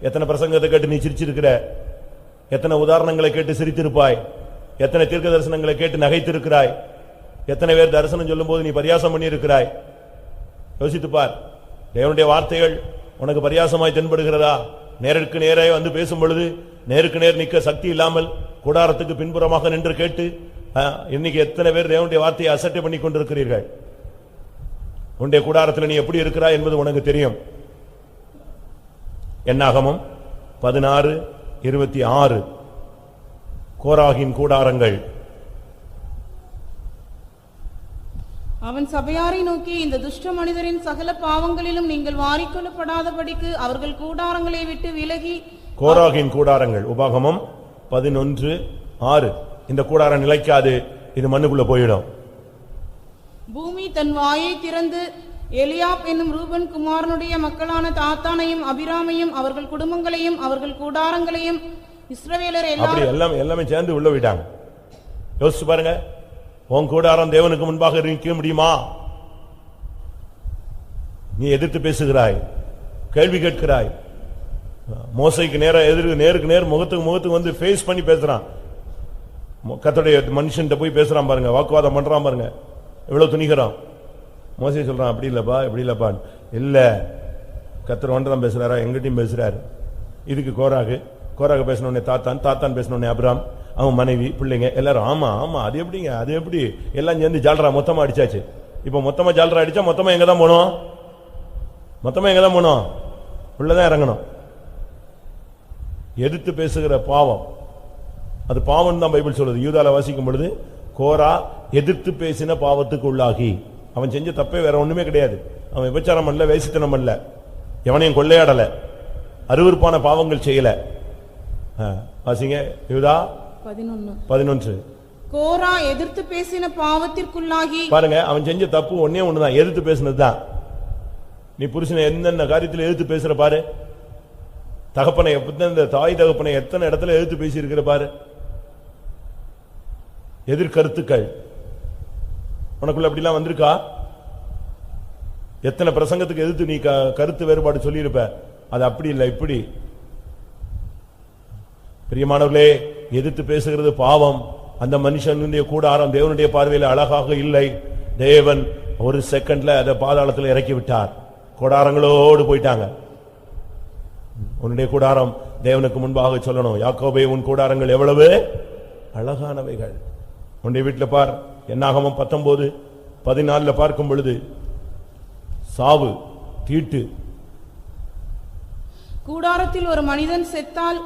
A: எத்தனை பிரசங்கத்தை கேட்டு நீ சிரிச்சிருக்கிற, எத்தனை உதாரணங்களை கேட்டு சிரித்திருப்பாய், எத்தனை தீர்க்க தரிசனங்களை கேட்டு நகைத்திருக்கிறாய், எத்தனை பேர் தரிசனம் சொல்லும் போது நீ பரியாசம் பண்ணி இருக்கிறாய். யோசித்துப்பார். தேவனுடைய வார்த்தைகள் உனக்கு பரியாசமாய் தென்படுகிறதா? நேருக்கு நேரே வந்து பேசும் பொழுது நேருக்கு நேர் நிற்க சக்தி இல்லாமல் கூடாரத்துக்கு பின்புறமாக நின்று கேட்டு இன்னைக்கு எத்தனை பேர் தேவனுடைய வார்த்தையை அசட்டை பண்ணி கொண்டிருக்கிறீர்கள்? உன்னுடைய கூடாரத்தில் நீ எப்படி இருக்கிறாய் என்பது உனக்கு தெரியும். என்னாகமம் 16:26 கோராகின் கூடாரங்கள்.
B: அவன் சபையாரை நோக்கி, இந்த துஷ்ட மனிதரின் சகல பாவங்களிலும் நீங்கள் வாரிக்கொள்ளப்படாதபடிக்கு அவர்கள் கூடாரங்களை விட்டு விலகி.
A: கோராகின் கூடாரங்கள் உபாகமம் 11:6. இந்த கூடாரம் நிலைக்காது, இது மண்ணுக்குள்ள போயிடும்.
B: பூமி தன் வாயை திறந்து எலியாப் என்னும் ரூபன் குமாரனுடைய மக்களான தாத்தானையும் அபிராமையும் அவர்கள் குடும்பங்களையும் அவர்கள் கூடாரங்களையும் இஸ்ரவேலர்
A: எல்லாமே சேர்ந்து உள்ள விட்டாங்க. யோசிச்சு பாருங்க. உன் கூடாரம் தேவனுக்கு முன்பாக நிற்க முடியுமா? நீ எதிர்த்து பேசுகிறாய், கேள்வி கேட்கிறாய். மோசைக்கு நேருக்கு நேர் முகத்துக்கு வந்து ஃபேஸ் பண்ணி பேசுறான். கர்த்தருடைய மனுஷன் போய் பேசுறான் பாருங்க, வாக்குவாதம் பண்றான் பாருங்க. எவ்வளவு துணிகிறான். மோசே சொல்றான், அப்படி இல்லப்பா இப்படி இல்லப்பா. இல்ல, கர்த்தர் ஒன்றாம் பேசுறாரா? எங்கிட்டையும் பேசுறாரு. இதுக்கு கோராக பேசினோடனே தாத்தான் பேசினோடனே அபிராம், அவன் மனைவி பிள்ளைங்க எல்லாரும் ஆமா ஆமா அது எப்படிங்க, அது எப்படி எல்லாம் சேர்ந்து ஜால்ரா மொத்தமா அடிச்சாச்சு. இப்ப மொத்தமா ஜால்ரா அடிச்சா மொத்தமா எங்க தான் போனோம்? உள்ளதான் இறங்கணும். எதிர்த்து பேசுகிற பாவம், அது பாவம் தான் பைபிள் சொல்லுது. யூதால வாசிக்கும் பொழுது கோரா எதிர்த்து பேசின பாவத்துக்கு உள்ளாகி. அவன் செஞ்ச தப்பே வேற ஒண்ணுமே கிடையாது. அவன் விபச்சாரம் அல்ல, வேசித்தனம் அல்ல, எவனையும் கொள்ளையாடல, அருவருப்பான பாவங்கள் செய்யல. வாசிங்க யூதா 11.
B: கோரா எதிர்த்து பேசின பாவத்திற்குள்ளாகி.
A: பாருங்க, அவன் செஞ்ச தப்பு ஒன்னே ஒண்ணுதான், எதிர்த்து பேசினதுதான். நீ புருஷனை என்னென்ன காரியத்தில் எதிர்த்து பேசுற பாரு. தகப்பனை தாய் தகப்பனை எத்தனை இடத்துல எதிர்த்து பேசி இருக்கிற பாரு. எதிர்கருத்துக்கள் உனக்குள்ள அப்படிலாம் வந்திருக்கா? எத்தனை பிரசங்கத்துக்கு எதிர்த்து நீ கருத்து வேறுபாடு சொல்லி இருப்ப. அது அப்படி இல்லை, இப்படி. பிரியமானவர்களே, எதிர்த்து பேசுகிறது பாவம். அந்த மனுஷனுடைய கூடாரம் தேவனுடைய பார்வையில் அழகாக இல்லை. தேவன் ஒரு செகண்ட்ல அதை பாதாளத்தில் இறக்கி விட்டார். கூடாரங்களோடு போயிட்டாங்க. உன்னுடைய கூடாரம் தேவனுக்கு முன்பாக சொல்லணும், யாக்கோபே உன் கூடாரங்கள் எவ்வளவு அழகானவைகள். உன்னுடைய வீட்டில் பார். என்னாகமம் 19:14 பார்க்கும் பொழுது சாவு, தீட்டு.
B: கூடாரத்தில் ஒரு மனிதன் செத்தால்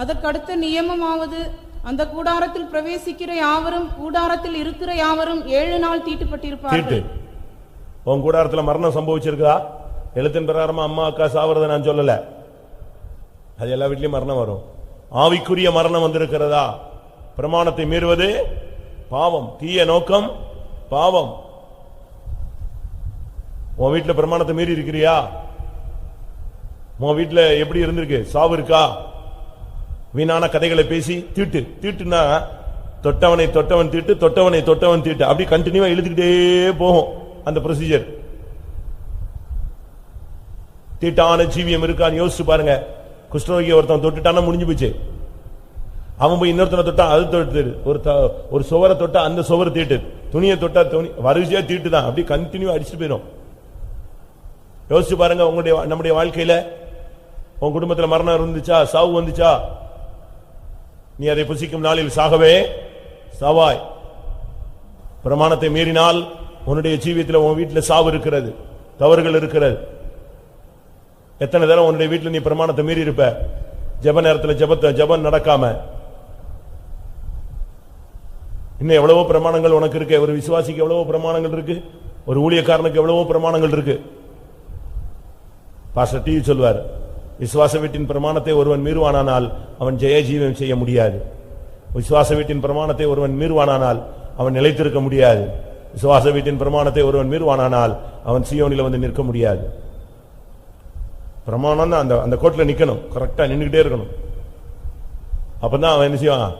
B: அதற்கடுத்த நியமமாவது, அந்த கூடாரத்தில் பிரவேசிக்கிற யாவரும் கூடாரத்தில் இருக்கிற யாவரும் 7 நாள் தீட்டுப்பட்டிருப்பார்கள்.
A: உன் கூடாரத்தில் மரணம் சம்பவிச்சிருக்கா? எழுத்தின் பிரகாரமா அம்மா அக்கா சாவறத நான் சொல்லல, அது எல்லா வீட்லயும் மரணம் வரும். ஆவிக்குரிய மரணம் வந்திருக்கிறதா? பிரமாணத்தை மீறுவது பாவம், தீய நோக்கம் பாவம். உன் வீட்டுல பிரமாணத்தை மீறி இருக்கிறியா? உன் வீட்டுல எப்படி இருந்திருக்கு? சாவு இருக்கா? வீணான கதைகளை பேசி தீட்டுனா தொட்டவன் தீட்டு, தொட்டவன் தீட்டு, அப்படி கண்டினியூவா இழுத்துக்கிட்டே போகும் அந்த ப்ரொசீஜர். தீட்டான ஜீவியம் இருக்கான்னு யோசிச்சு பாருங்க. குஷ்டரோகி ஒருத்தன் தொட்டுட்டானா முடிஞ்சு போச்சு. அவன் போய் இன்னொருத்தனை தொட்டா அது தொட்டு, ஒரு சுவரை தொட்டா அந்த சுவரை தீட்டு, துணியை தொட்டா துணி, வரிசையா தீட்டு தான், அப்படி கண்டினியூ அடிச்சுட்டு போயிடும். யோசிச்சு பாருங்க, நம்முடைய வாழ்க்கையில உன் குடும்பத்தில் மரணம் இருந்துச்சா, சாவு வந்துச்சா, நீ அதை புசிக்கும் நாளில் சாகவே சாவாய். பிரமாணத்தை மீறினால் உன்னுடைய ஜீவியத்தில் உன் வீட்டில் சாவு இருக்கிறது, தவறுகள் இருக்கிறது. எத்தனை தடவை உன்னுடைய வீட்டில் நீ பிரமாணத்தை மீறி இருப்ப, ஜெப நேரத்தில் ஜெபம் நடக்காம. இன்னும் எவ்வளவோ பிரமாணங்கள் உனக்கு இருக்கு. ஒரு விசுவாசிக்கு எவ்வளவோ பிரமாணங்கள் இருக்கு, ஒரு ஊழியக்காரனுக்கு எவ்வளவோ பிரமாணங்கள் இருக்கு. பாஸ்டர் டி சொல்வார், விசுவாச வீட்டின் பிரமாணத்தை ஒருவன் மீறுவானானால் அவன் ஜெயஜீவம் செய்ய முடியாது. விசுவாச வீட்டின் பிரமாணத்தை ஒருவன் மீறுவானானால் அவன் நிலைத்திருக்க முடியாது. விசுவாச வீட்டின் பிரமாணத்தை ஒருவன் மீறுவானானால் அவன் சீயோனில் வந்து நிற்க முடியாது. பிரமாணம் தான் அந்த கோட்ல நிக்கணும், கரெக்டா நின்னுகிட்டே இருக்கணும். அப்பதான் அவன் என்ன செய்வான்,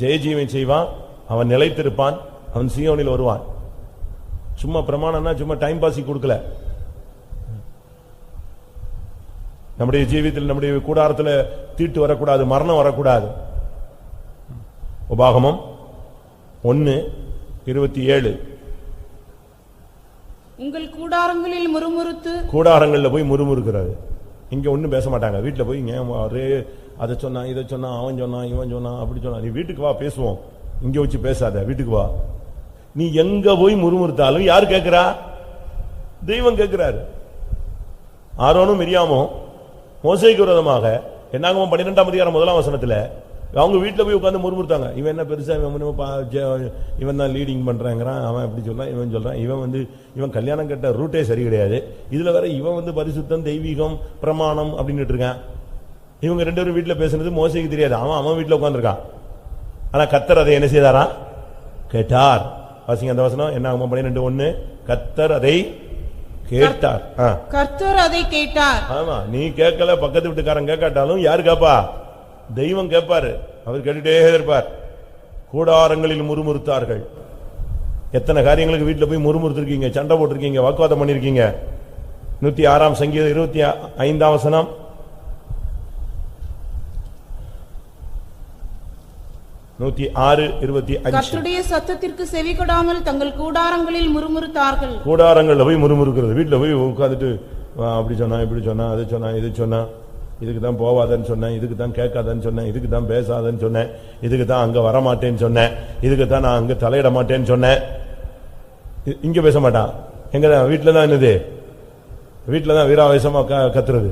A: ஜெயஜீவன் செய்வான், அவன் நிலைத்திருப்பான், அவன் சீயோனில் வருவான். சும்மா பிரமாணம்னா சும்மா டைம் பாஸ் கொடுக்கல. நம்முடைய ஜீவியத்தில் நம்முடைய கூடாரத்தில் தீட்டு வரக்கூடாது, மரணம் வரக்கூடாது. உபாகமம் 1:27
B: உங்கள் கூடாரங்களில் முறுமுறுத்து,
A: கூடாரங்கள்ல போய் முறுமுறுக்கிறது. இங்க ஒண்ணும் பேச மாட்டாங்க. வீட்டுல போய் அதை சொன்னா இதை சொன்னா, அவன் சொன்னா இவன் சொன்னா அப்படி சொன்னா. நீ வீட்டுக்கு வா பேசுவோம், இங்க வச்சு பேசாத, வீட்டுக்கு வா. நீ எங்க போய் முறுமுறுத்தாலும் யாரு கேட்கிறா? தெய்வம் கேட்கிறாரு. ஆரோனும் மிரியாமும் மோசேக்கு விரோதமாக என்னாகும் 12ஆம் அதிகாரம் 1ஆம் வசனத்துல அவங்க வீட்டுல போய் உட்கார்ந்து முறுமுறுத்தாங்க. இவன் என்ன பெருசா, இவன் தான் லீடிங் பண்றாங்கிறான், அவன் எப்படி சொல்றான், இவன் சொல்றான், இவன் கல்யாணம் கட்ட ரூட்டே சரி கிடையாது, இதுல வேற இவன் பரிசுத்தம், தெய்வீகம், பிரமாணம் அப்படின்னு இருக்கான். இவங்க 2 பேரும் வீட்டுல பேசுனது மோசேக்கு தெரியாது. அவன் வீட்டுல உட்கார்ந்துருக்கான். ஆனா கர்த்தர் அதை என்ன செய்தாரா? கேட்டார். வாசிங்க அந்த வசனம். என்னாகும் 12:1, கர்த்தர் அதை கேட்டார்.
B: கர்த்தர் அதை கேட்டார்.
A: ஆமா, நீ கேட்கல, பக்கத்து வீட்டுக்காரன் கேட்காட்டாலும் யாரு கேப்பா? தெய்வம் கேட்பாரு. அவர் கேட்டுட்டே இருப்பார். கூடாரங்களில் முறுமுறுத்தார்கள். எத்தனை காரியங்களுக்கு வீட்டுல போய் முறுமுறுத்திருக்கீங்க, சண்டை போட்டிருக்கீங்க, வாக்குவாதம் பண்ணிருக்கீங்க. 106ஆம் சங்கீதம் 25ஆம் வசனம்.
B: கர்த்தருடைய சத்தத்திற்கு செவிகொடாமல் தங்கள் கூடாரங்களில் முறுமுறுத்தார்கள்.
A: கூடாரங்கள்ல போய் முறுமுறுக்கிறது. வீட்டுல போய் உட்கார்ந்துட்டு அப்படி சொன்னா, இப்படி சொன்னா, அது சொன்னா, இது சொன்னா, இதுக்கு தான் போவாதன்னு சொன்னேன், இதுக்கு தான் கேட்காதன்னு சொன்னேன், இதுக்கு தான் பேசாதன்னு சொன்னேன், இதுக்கு தான் அங்க வரமாட்டேன்னு சொன்னேன், இதுக்கு தான் நான் அங்க தலையிட மாட்டேன்னு சொன்னேன். இங்க பேச மாட்டான். எங்கதான்? வீட்டுல தான். என்னது? வீட்டுல தான் வீராவேசமா கத்துறது.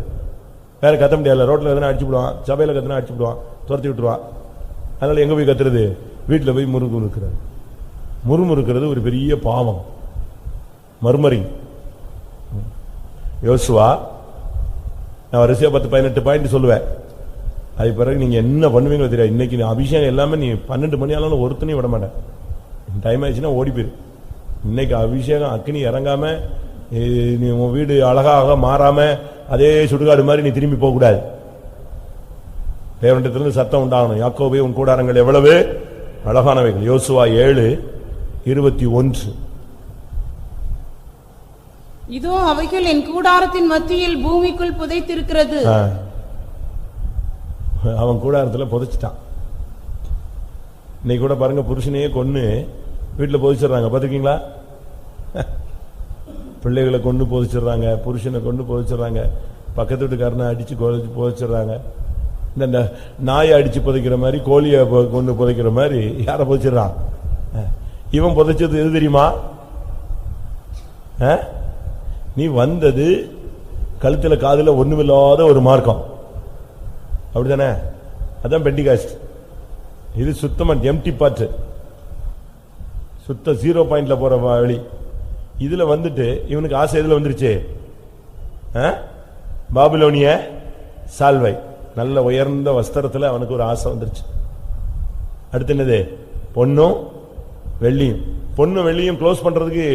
A: வேற கத்த முடியாது. ரோட்ல எதனா அடிச்சு விடுவான், சபையில கத்தனா அடிச்சு விடுவான், துரத்தி விட்டுருவான். அதனால எங்க போய் கத்துறது? வீட்டுல போய் முறுமுறுக்கிறது. முறுமுறுக்கிறது ஒரு பெரிய பாவம். மர்மரி யோசுவா, நான் வரிசையா 10-18 பாயிண்ட் சொல்லுவேன். அது பிறகு நீங்க என்ன பண்ணுவீங்களோ தெரியாது. இன்னைக்கு அபிஷேகம் எல்லாமே நீ 12 மணி ஆனாலும் ஒருத்தனையும் விட மாட்டேன். டைம் ஆயிடுச்சுன்னா ஓடி போயிரு. இன்னைக்கு அபிஷேகம் அக்னி இறங்காம நீ உன் வீடு அழகாக மாறாம அதே சுடுகாடு மாதிரி நீ திரும்பி போக கூடாது. தேவனிடத்திலிருந்து சத்தம் உண்டாகணும். யாக்கோபே, உன் கூடாரங்கள் எவ்வளவு அழகானவைகள். யோசுவா 7:21
B: இதோ அவைகள் என் கூடாரத்தின் மத்தியில் பூமிக்குள் புதைத்திருக்கிறது.
A: அவன் கூடாரத்தில் புதைச்சிட்டான். இன்னைக்கு கூட பாருங்க, புருஷனையே கொன்னு வீட்டுல புதைச்சிடுறாங்க. பாத்துக்கீங்களா? பிள்ளைகளை கொண்டு புதைச்சிடுறாங்க, புருஷனை கொண்டு புதைச்சிடுறாங்க, பக்கத்து வீட்டுக்காரனை அடிச்சு புதைச்சிடுறாங்க. இந்த நாயை அடிச்சு புதைக்கிற மாதிரி, கோழியை கொண்டு புதைக்கிற மாதிரி யார புதைச்சிடறான்? இவன் புதைச்சது எது தெரியுமா? நீ வந்தது கழுத்துல காதுல ஒண்ணுமில்லாத ஒரு மார்க்கம், அப்படித்தானே? அதான் பெண்டிகாஸ்ட். இது சுத்தமா எம்டி பாட்டு, சுத்த 0 பாயிண்ட்ல போற வழி. இதுல வந்துட்டு இவனுக்கு ஆசை எதுல வந்துருச்சு? பாபிலோனிய சால்வை, நல்ல உயர்ந்த வஸ்திரத்துல அவனுக்கு ஒரு ஆசை வந்துருச்சு. அடுத்து என்னது? பொன்னும் வெள்ளியும். பொன்னும் வெள்ளியும் க்ளோஸ் பண்றதுக்கு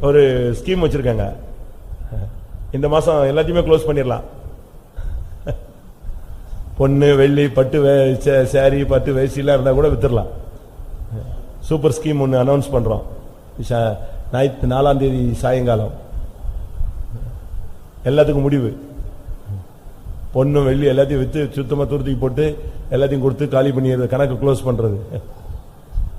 A: ஒரு ஸ்கீம் வச்சிருக்காங்க. இந்த மாசம் எல்லாத்தையுமே க்ளோஸ் பண்ணிடலாம். பொண்ணு, வெள்ளி, பட்டு சாரி, பட்டு வேசிலாம் இருந்தா கூட வித்துடலாம். சூப்பர் ஸ்கீம் ஒன்று அனௌன்ஸ் பண்றோம். 4ஆம் தேதி சாயங்காலம் எல்லாத்துக்கும் முடிவு. பொண்ணு வெள்ளி எல்லாத்தையும் வித்து சுத்தமா தூரத்துக்கு போட்டு எல்லாத்தையும் கொடுத்து காலி பண்ணிடுறது, கணக்கு க்ளோஸ் பண்றது.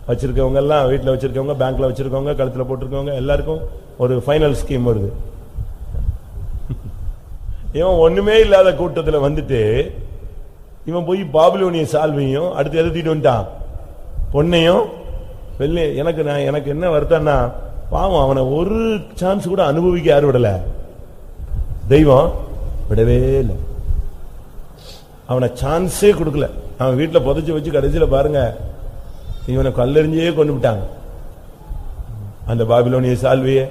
A: வச்சிருக்கவங்க எல்லாம் வீட்டில் வச்சிருக்கவங்க, பேங்க்ல வச்சிருக்கவங்க, கழுத்துல போட்டிருக்கவங்க எல்லாருக்கும் ஒரு ஃபைனல் ஸ்கீம் வருது. இவன் ஒண்ணுமே இல்லாத கூட்டத்துல வந்துட்டு இவன் போய் பாபிலோனிய சால்வையும் அடுத்து எதிர்த்திட்டு வந்துட்டான், பொன்னையும் வெள்ளி. எனக்கு என்ன வருத்தம்னா, பாவம் அவனை ஒரு சான்ஸ் கூட அனுபவிக்க யாரும் விடல, தெய்வம் விடவே இல்லை. அவனை சான்ஸே கொடுக்கல. அவன் வீட்டுல புதைச்சு வச்சு கடைசியில பாருங்க இவனை கல்லெறிஞ்சே கொண்டு விட்டாங்க. அந்த பாபிலோனிய சால்வையே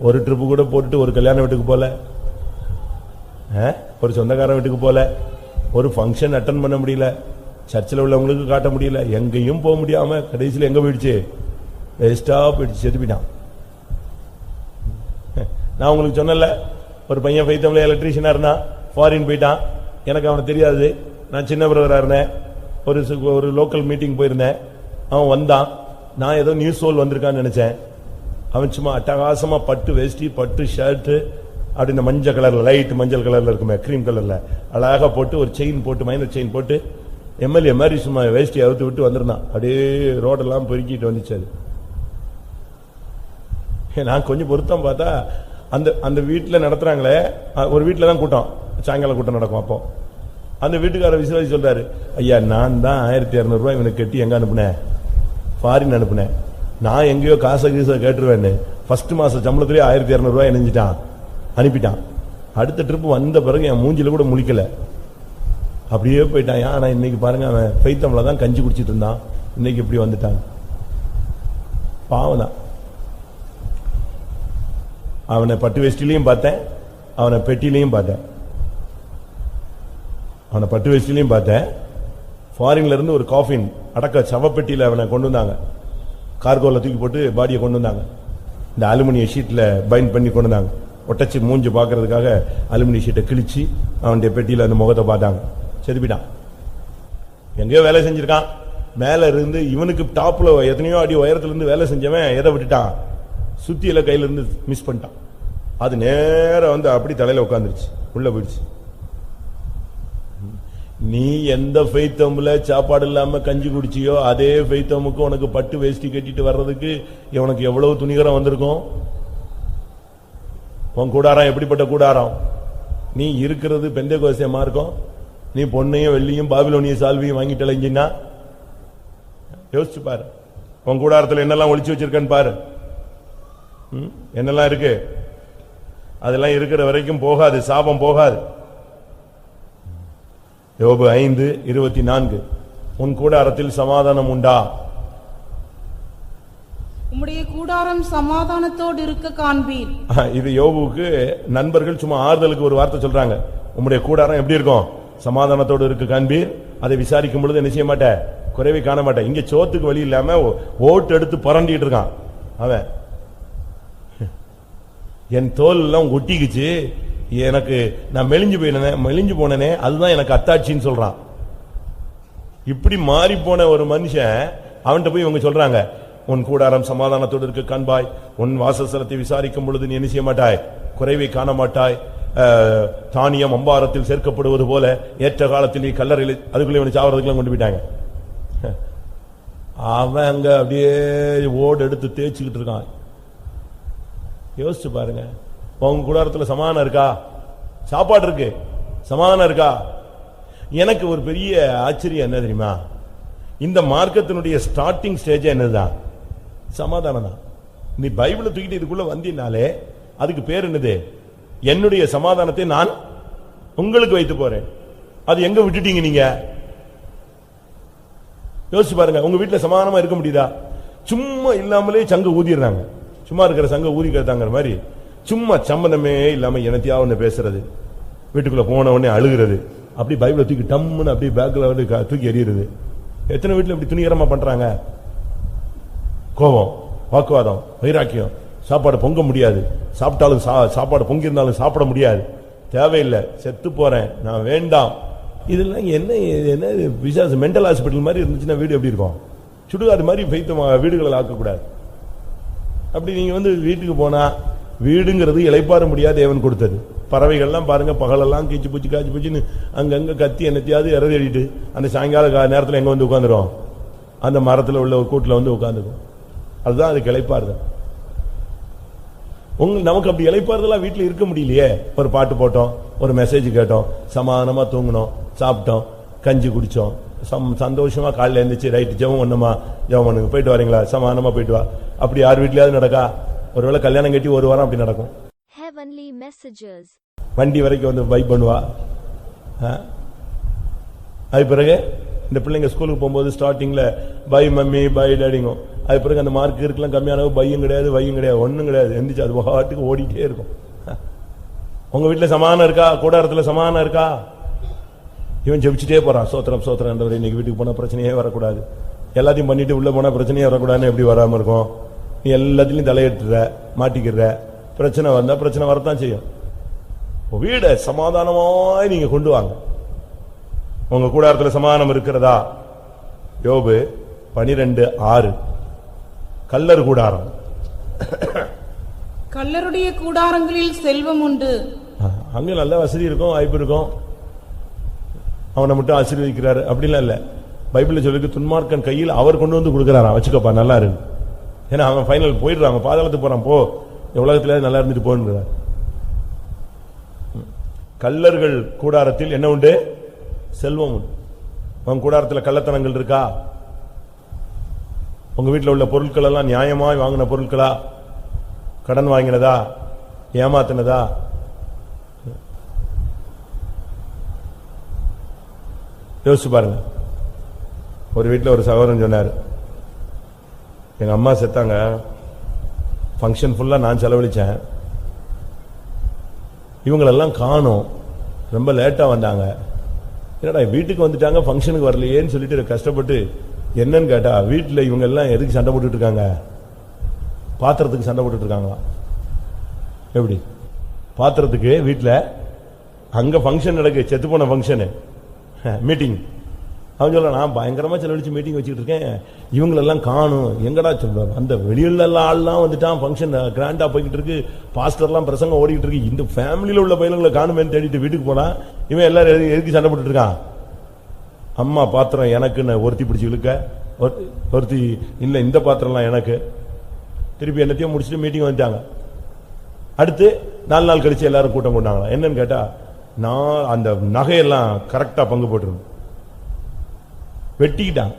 A: ஒரு ட்ரிப்பு கூட போட்டுட்டு ஒரு கல்யாண வீட்டுக்கு போல, ஒரு சொந்தக்காரன் வீட்டுக்கு போல, ஒரு ஃபங்க்ஷன் அட்டன் பண்ண முடியல, சர்ச்சில் உள்ளவங்களுக்கு காட்ட முடியல, எங்கேயும் போக முடியாம கடைசியில் எங்க போயிடுச்சு, வேஸ்டா போயிடுச்சு, செத்து போயிட்டான். நான் உங்களுக்கு சொன்னல, ஒரு பையன் ஃபைத்தம்ல எலக்ட்ரீஷியனா இருந்தான், ஃபாரின் போயிட்டான். எனக்கு அவனை தெரியாது, நான் சின்ன பிரதரா இருந்தேன். ஒரு லோக்கல் மீட்டிங் போயிருந்தேன். அவன் வந்தான், நான் ஏதோ நியூஸ் சோல் வந்திருக்கான்னு நினைச்சேன். அவன் சும்மா அட்டகாசமா பட்டு வேஷ்டி, பட்டு ஷர்ட், அப்படி இந்த மஞ்சள் கலர்ல, லைட் மஞ்சள் கலர்ல இருக்குமே, கிரீம் கலர்ல அழகா போட்டு, ஒரு செயின் போட்டு, மைனர் செயின் போட்டு, எம்எல்ஏ மாதிரி சும்மா வேஷ்டி அவுத்து விட்டு வந்திருந்தான். அப்படியே ரோடெல்லாம் பெருக்கிட்டு வந்துச்சு. அது நான் கொஞ்சம் பொருத்தம் பார்த்தா, அந்த வீட்டில் நடத்துறாங்களே, ஒரு வீட்டில் தான் கூட்டம், சாயங்காலம் கூட்டம் நடக்கும். அப்போ அந்த வீட்டுக்கார விசுவாசி சொல்றாரு, ஐயா நான் தான் 1200 ரூபாய் இவனுக்கு கட்டி எங்க அனுப்புனேன், ஃபாரின் அனுப்புனேன். நான் எங்கேயோ காசை கேட்டுருவேன்னு ஃபர்ஸ்ட் மாச சம்பளத்திலே 1200 ரூபாய் இணைஞ்சிட்டான், அனுப்பிட்டான். அடுத்த ட்ரிப் வந்த பிறகு என் மூஞ்சில கூட முழிக்கல, அப்படியே போயிட்டான். ஆனா இன்னைக்கு பாருங்க, அவன் பைத்தம்ல தான் கஞ்சி குடிச்சிட்டு இருந்தான், இன்னைக்கு இப்படி வந்துட்டான். பாவம் தான். அவனை பட்டு வேஷ்டிலையும் பார்த்தேன், அவனை பெட்டிலையும் பார்த்தேன். அவனை பட்டு வேஷ்டிலையும் பார்த்தேன். ஃபாரின்ல இருந்து ஒரு காஃபின் அடக்க சவப்பெட்டியில அவனை கொண்டு வந்தாங்க, கார்கோல தூக்கி போட்டு பாடியை கொண்டு வந்தாங்க. இந்த அலுமினிய ஷீட்ல பைண்ட் பண்ணி கொண்டு வந்தாங்க. ஒட்டச்சு மூஞ்சி பாக்குறதுக்காக அலுமினிய ஷீட்டை கிழிச்சு அவனுடைய பெட்டியில அந்த முகத்தை பார்த்தாங்க. செதுப்பிட்டான். எங்கேயோ வேலை செஞ்சிருக்கான். மேல இருந்து இவனுக்கு டாப்ல எத்தனையோ அடி உயரத்துல இருந்து வேலை செஞ்சவன் எதை விட்டுட்டான், சுத்தியில கையில இருந்து மிஸ் பண்ணிட்டான். அது நேரம் வந்து அப்படி தலையில உட்காந்துருச்சு, உள்ள போயிடுச்சு. நீ எந்த ஃபெய்த்தம்ல சாப்பாடு இல்லாம கஞ்சி குடிச்சியோ அதே ஃபெய்த்தமுக்கு உனக்கு பட்டு வேஷ்டி கட்டிட்டு வர்றதுக்கு உனக்கு எவ்வளவு துணிகரம் வந்திருக்கும். உன் கூடாரம் எப்படிப்பட்ட கூடாரம்? நீ இருக்கிறது பெந்தேகோஸ்தே மார்க்கம். நீ பொன்னையும் வெள்ளியும் பாபிலோனிய சால்வையும் வாங்கிட்டு அலைஞ்சினா யோசிச்சு பாரு. உன் கூடாரத்தில் என்னெல்லாம் ஒளிச்சு வச்சிருக்கன்னு பாரு. என்னெல்லாம் இருக்கு? அதெல்லாம் இருக்கிற வரைக்கும் போகாது, சாபம் போகாது. யோபு 5:24 உன் கூடாரத்தில் சமாதானம் உண்டா?
B: உம்முடைய கூடாரம் சமாதானத்தோடு இருக்க காண்பீர்.
A: இது யோபுக்கு நண்பர்கள் சும்மா ஆறுதலுக்கு ஒரு வார்த்தை சொல்றாங்க. உம்முடைய கூடாரம் எப்படி இருக்கும்? சமாதானத்தோடு இருக்க காண்பீர். அதை விசாரிக்கும் பொழுது என்ன செய்ய மாட்டேன், குறைவை காண மாட்டேன். இங்க சோத்துக்கு வழி இல்லாம ஓட்டு எடுத்து புரண்டிட்டு இருக்கான் அவன். என் தோல் எல்லாம் ஒட்டிக்குச்சு, எனக்கு நான் மெலிஞ்சு போனேனே, அதுதான் எனக்கு அத்தாட்சின்னு சொல்றான். இப்படி மாறி போன ஒரு மனுஷன் அவன்கிட்ட போய் இவங்க சொல்றாங்க, உன் கூடாரம் சமாதானத்தோடு இருக்க காண்பாய், உன் வாசஸ்தலத்தை விசாரிக்கும் பொழுது நீ என்ன செய்ய மாட்டாய், குறைவை காண மாட்டாய். தானியம் அம்பாரத்தில் சேர்க்கப்படுவது போல ஏற்ற காலத்தில் நீ கல்லறையில், அதுக்குள்ளே இவனை சாவறதுக்குலாம் கொண்டு போயிட்டாங்க. அவன் அங்க அப்படியே ஓடு எடுத்து தேய்ச்சிக்கிட்டு இருக்கான். யோசிச்சு பாருங்க, உங்க கூடாரத்தில் சமாதானம் இருக்கா? சாப்பாடு இருக்கு, சமாதானம் இருக்கா? எனக்கு ஒரு பெரிய ஆச்சரியம் என்ன தெரியுமா, இந்த மார்க்கத்தினுடைய ஸ்டார்டிங் ஸ்டேஜ் என்னதுதான்? சமாதானம் தான். நீ பைபிளை தூக்கிட்டு இதுக்குள்ள வந்தீனாலே அதுக்கு பேர் என்னது? என்னுடைய சமாதானத்தை நான் உங்களுக்கு வைத்து போறேன். அது எங்க விட்டுட்டீங்க நீங்க? யோசிச்சு பாருங்க. உங்க வீட்டுல சமாதானமா இருக்க முடியுதா? சும்மா இல்லாமலே சங்க ஊதிடுறாங்க. சும்மா இருக்கிற சங்க ஊதி கருத்தாங்கிற மாதிரி சும்மா சம்பந்தமே இல்லாம எனத்தியா ஒண்ணு பேசுறது, வீட்டுக்குள்ள போன உடனே அழுகிறது, அப்படி பைபிளை தூக்கி டம்முன்னு அப்படி பேக்ல வந்து தூக்கி எறிகிறது. எத்தனை வீட்டுல இப்படி துணிகரமா பண்றாங்க? கோபம், வாக்குவாதம், வைராக்கியம். சாப்பாடு பொங்க முடியாது, சாப்பிட்டாலும் சாப்பாடு பொங்கி இருந்தாலும் சாப்பிட முடியாது. தேவையில்லை, செத்து போறேன், நான் வேண்டாம். இதெல்லாம் என்ன விசாச மென்டல் ஹாஸ்பிட்டல் மாதிரி இருந்துச்சுன்னா வீடு எப்படி இருக்கும்? சுடுகாடு மாதிரி வீடுகளை ஆக்கக்கூடாது. அப்படி நீங்க வந்து வீட்டுக்கு போனா, வீடுங்கிறது இளைப்பாற முடியாது, தேவன் கொடுத்தது. பறவைகள்லாம் பாருங்க, பகலெல்லாம் கீச்சு பூச்சி காய்ச்சி பூச்சின்னு அங்கங்க கத்தி என்னத்தையாவது இறதிட்டு அந்த சாயங்கால நேரத்தில் எங்க வந்து உட்காந்துரும், அந்த மரத்தில் உள்ள ஒரு கூட்டில் வந்து உட்காந்துக்கும். அதுதான் அதுக்கு இளைப்பாறுதல். நமக்கு அப்படி இளைப்பாறுதலா வீட்டில் இருக்க முடியலையே. ஒரு பாட்டு போட்டோம், ஒரு மெசேஜ் கேட்டோம், சமாதானமா தூங்கணும், சாப்பிட்டோம், கஞ்சி குடிச்சோம், சந்தோஷமா காலையில் எழுந்திரிச்சு ரைட்டு ஜெபம் பண்ணுமா, ஜெபம் பண்ணுங்க, போயிட்டு வரீங்களா, சமாதானமா போயிட்டு வா. அப்படி யார் வீட்லயாவது நடக்கா? ஒருவேளை கல்யாணம் கட்டி ஒரு வாரம் அப்படி நடக்கும். வண்டி வரைக்கும் வந்து பை பண்ணுவா. அது பிறகு இந்த பிள்ளைங்க ஸ்கூலுக்கு போகும்போது ஸ்டார்டிங்ல பை மம்மி பை டேடிங்கும். அது பிறகு அந்த மார்க் இருக்கலாம் கம்மியான பையும் கிடையாது வையும் கிடையாது ஒன்னும் கிடையாது, எந்திரிச்சு அது பாட்டுக்கு ஓடிட்டே இருக்கும். உங்க வீட்டுல சமாதானம் இருக்கா? கூடாரத்துல சமாதானம் இருக்கா? இவன் ஜெபிச்சுட்டே போறான், சோத்திரம் சோத்திரம், இன்னைக்கு வீட்டுக்கு போனா பிரச்சனையே வரக்கூடாது, எல்லாத்தையும் பண்ணிட்டு உள்ள போனா பிரச்சனையே வரக்கூடாதுன்னு எப்படி வராம இருக்கும்? நீ எல்லாத்திலையும் தலையிட்டுற, மாட்டிக்கிற, பிரச்சனை வந்தா பிரச்சனை வரத்தான் செய்யும். வீட சமாதானமாய் நீங்க கொண்டு வாங்க. உங்க கூடாரத்துல சமாதானம் இருக்கிறதா? யோபு 12:6. கல்லர் கூடாரம்.
B: கல்லருடைய கூடாரங்களில் செல்வம் உண்டு.
A: அங்க நல்ல வசதி இருக்கும், வாய்ப்பு இருக்கும், அவனை மட்டும் ஆசீர்வதிக்கிறாரு அப்படிலாம் இல்ல. பைபிள்ல சொல்லிருக்கு, துன்மார்க்கன் கையில் அவர் கொண்டு வந்து கொடுக்கிறாராம், வச்சுக்கப்பா நல்லா இருக்கு. ஏன்னா அவன் ஃபைனல் போயிடுறான், பாதாளத்துக்கு போறான், போ உலகத்துல நல்லா இருந்துட்டு போன்றார். கல்லர்கள் கூடாரத்தில் என்ன உண்டு? செல்வம் உண்டு. உங்க கூடாரத்தில் கள்ளத்தனங்கள் இருக்கா? உங்க வீட்டில் உள்ள பொருட்கள் எல்லாம் நியாயமாய் வாங்கின பொருட்களா? கடன் வாங்கினதா? ஏமாத்தினதா? யோசிச்சு பாருங்க. ஒரு வீட்டில் ஒரு சகோதரன் சொன்னார், எங்க அம்மா செத்தாங்க, ஃபங்க்ஷன் ஃபுல்லா நான் செலவழிச்சேன், இவங்களெல்லாம் காணோம், ரொம்ப லேட்டா வந்தாங்க, என்னடா வீட்டுக்கு வந்துட்டாங்க ஃபங்க்ஷனுக்கு வரலையேன்னு சொல்லிட்டு கஷ்டப்பட்டு என்னன்னு கேட்டா, வீட்டில் இவங்க எல்லாம் எதுக்கு சண்டை போட்டுட்டு இருக்காங்க? பாத்திரத்துக்கு சண்டை போட்டுட்டு இருக்காங்களா? எப்படி பாத்திரத்துக்கு? வீட்டில் அங்க ஃபங்க்ஷன் நடக்கு, செத்து போன ஃபங்க்ஷனு மீட்டிங். அவன் சொல்ல, நான் பயங்கரமா செலவழிச்சு மீட்டிங் வச்சுட்டு இருக்கேன், இவங்களெல்லாம் காணும், எங்கடா சொல்றாரு? அந்த வெளியில எல்லாம் ஆள்லாம் வந்துட்டான், ஃபங்க்ஷன் கிராண்டா போய்கிட்டு இருக்கு, பாஸ்டர்லாம் பிரசங்கம் ஓடிக்கிட்டு இருக்கு, இந்த ஃபேமிலியில உள்ள பையன்களை காணுமேன்னு தேடிட்டு வீட்டுக்கு போனா இவன் எல்லாரும் எதுக்கு சண்டை போட்டுட்டு இருக்கான்? அம்மா பாத்திரம் எனக்குன்னு ஒருத்தி பிடிச்சி இழுக்க, ஒருத்தி இல்ல இந்த பாத்திரம்லாம் எனக்கு. திருப்பி என்னத்தையும் முடிச்சுட்டு மீட்டிங் வந்துட்டாங்க. அடுத்து 4 நாள் கழிச்சு எல்லாரும் கூட்டம் கொண்டாங்களா? என்னன்னு கேட்டா, நான் அந்த நகையெல்லாம் கரெக்டா பங்கு போட்டுருந்தேன், வெட்டிக்கிட்டான்,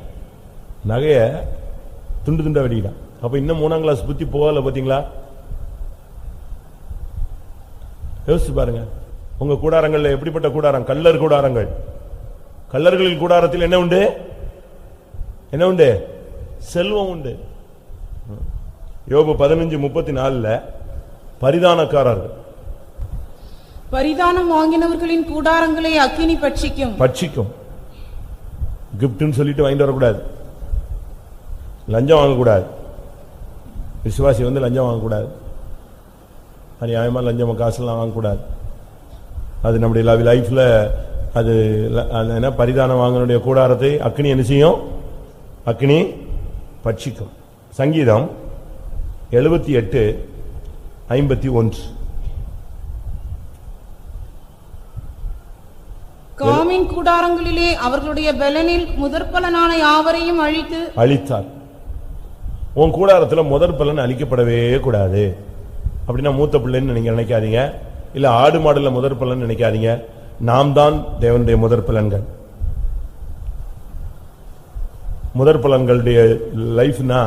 A: நகைய துண்டு துண்டா வெட்டிக்கிட்டான். அப்ப இன்னும் 3ஆம் கிளாஸ் புத்தி போகல பாத்தீங்களா? யோசிச்சு பாருங்க. உங்க கூடாரங்கள்ல எப்படிப்பட்ட கூடாரம்? கல்லர் கூடாரங்கள். கல்லர்களின் கூடாரத்தில் என்ன உண்டு? என்ன உண்டு? செல்வம் உண்டு. யோபு 15:34 பரிதானக்காரர்கள்.
B: பரிதானம் வாங்கினவர்களின் கூடாரங்களை அக்கினி பட்சிக்கும்.
A: பட்சிக்கும். கிப்ட்னு சொல்லிட்டு வாங்கிட்டு வரக்கூடாது, லஞ்சம் வாங்கக்கூடாது. விசுவாசி வந்து லஞ்சம் வாங்கக்கூடாது, அநியாயமா லஞ்சம் காசுலாம் வாங்கக்கூடாது. அது நம்முடைய லைஃப்ல அது என்ன? பரிதானம் வாங்கினுடைய கூடாரத்தை அக்னி என்ன செய்யும்? அக்னி பட்சிக்கும். சங்கீதம் 78:51.
B: காமின் கூடாரங்களிலே அவர்களுடைய பலனில் முதற்பலனான யாவரையும் அழித்தார்.
A: உன் கூடாரத்தில் முதற் பலன் அழிக்கப்படவே கூடாது. அப்படின்னா மூத்த பிள்ளைன்னு நீங்க நினைக்காதீங்க, இல்ல ஆடு மாடுல முதற் பலன் நினைக்காதீங்க. நாம் தான் தேவனுடைய முதற் பலன்கள். முதற் பலன்களுடைய லைஃப்னா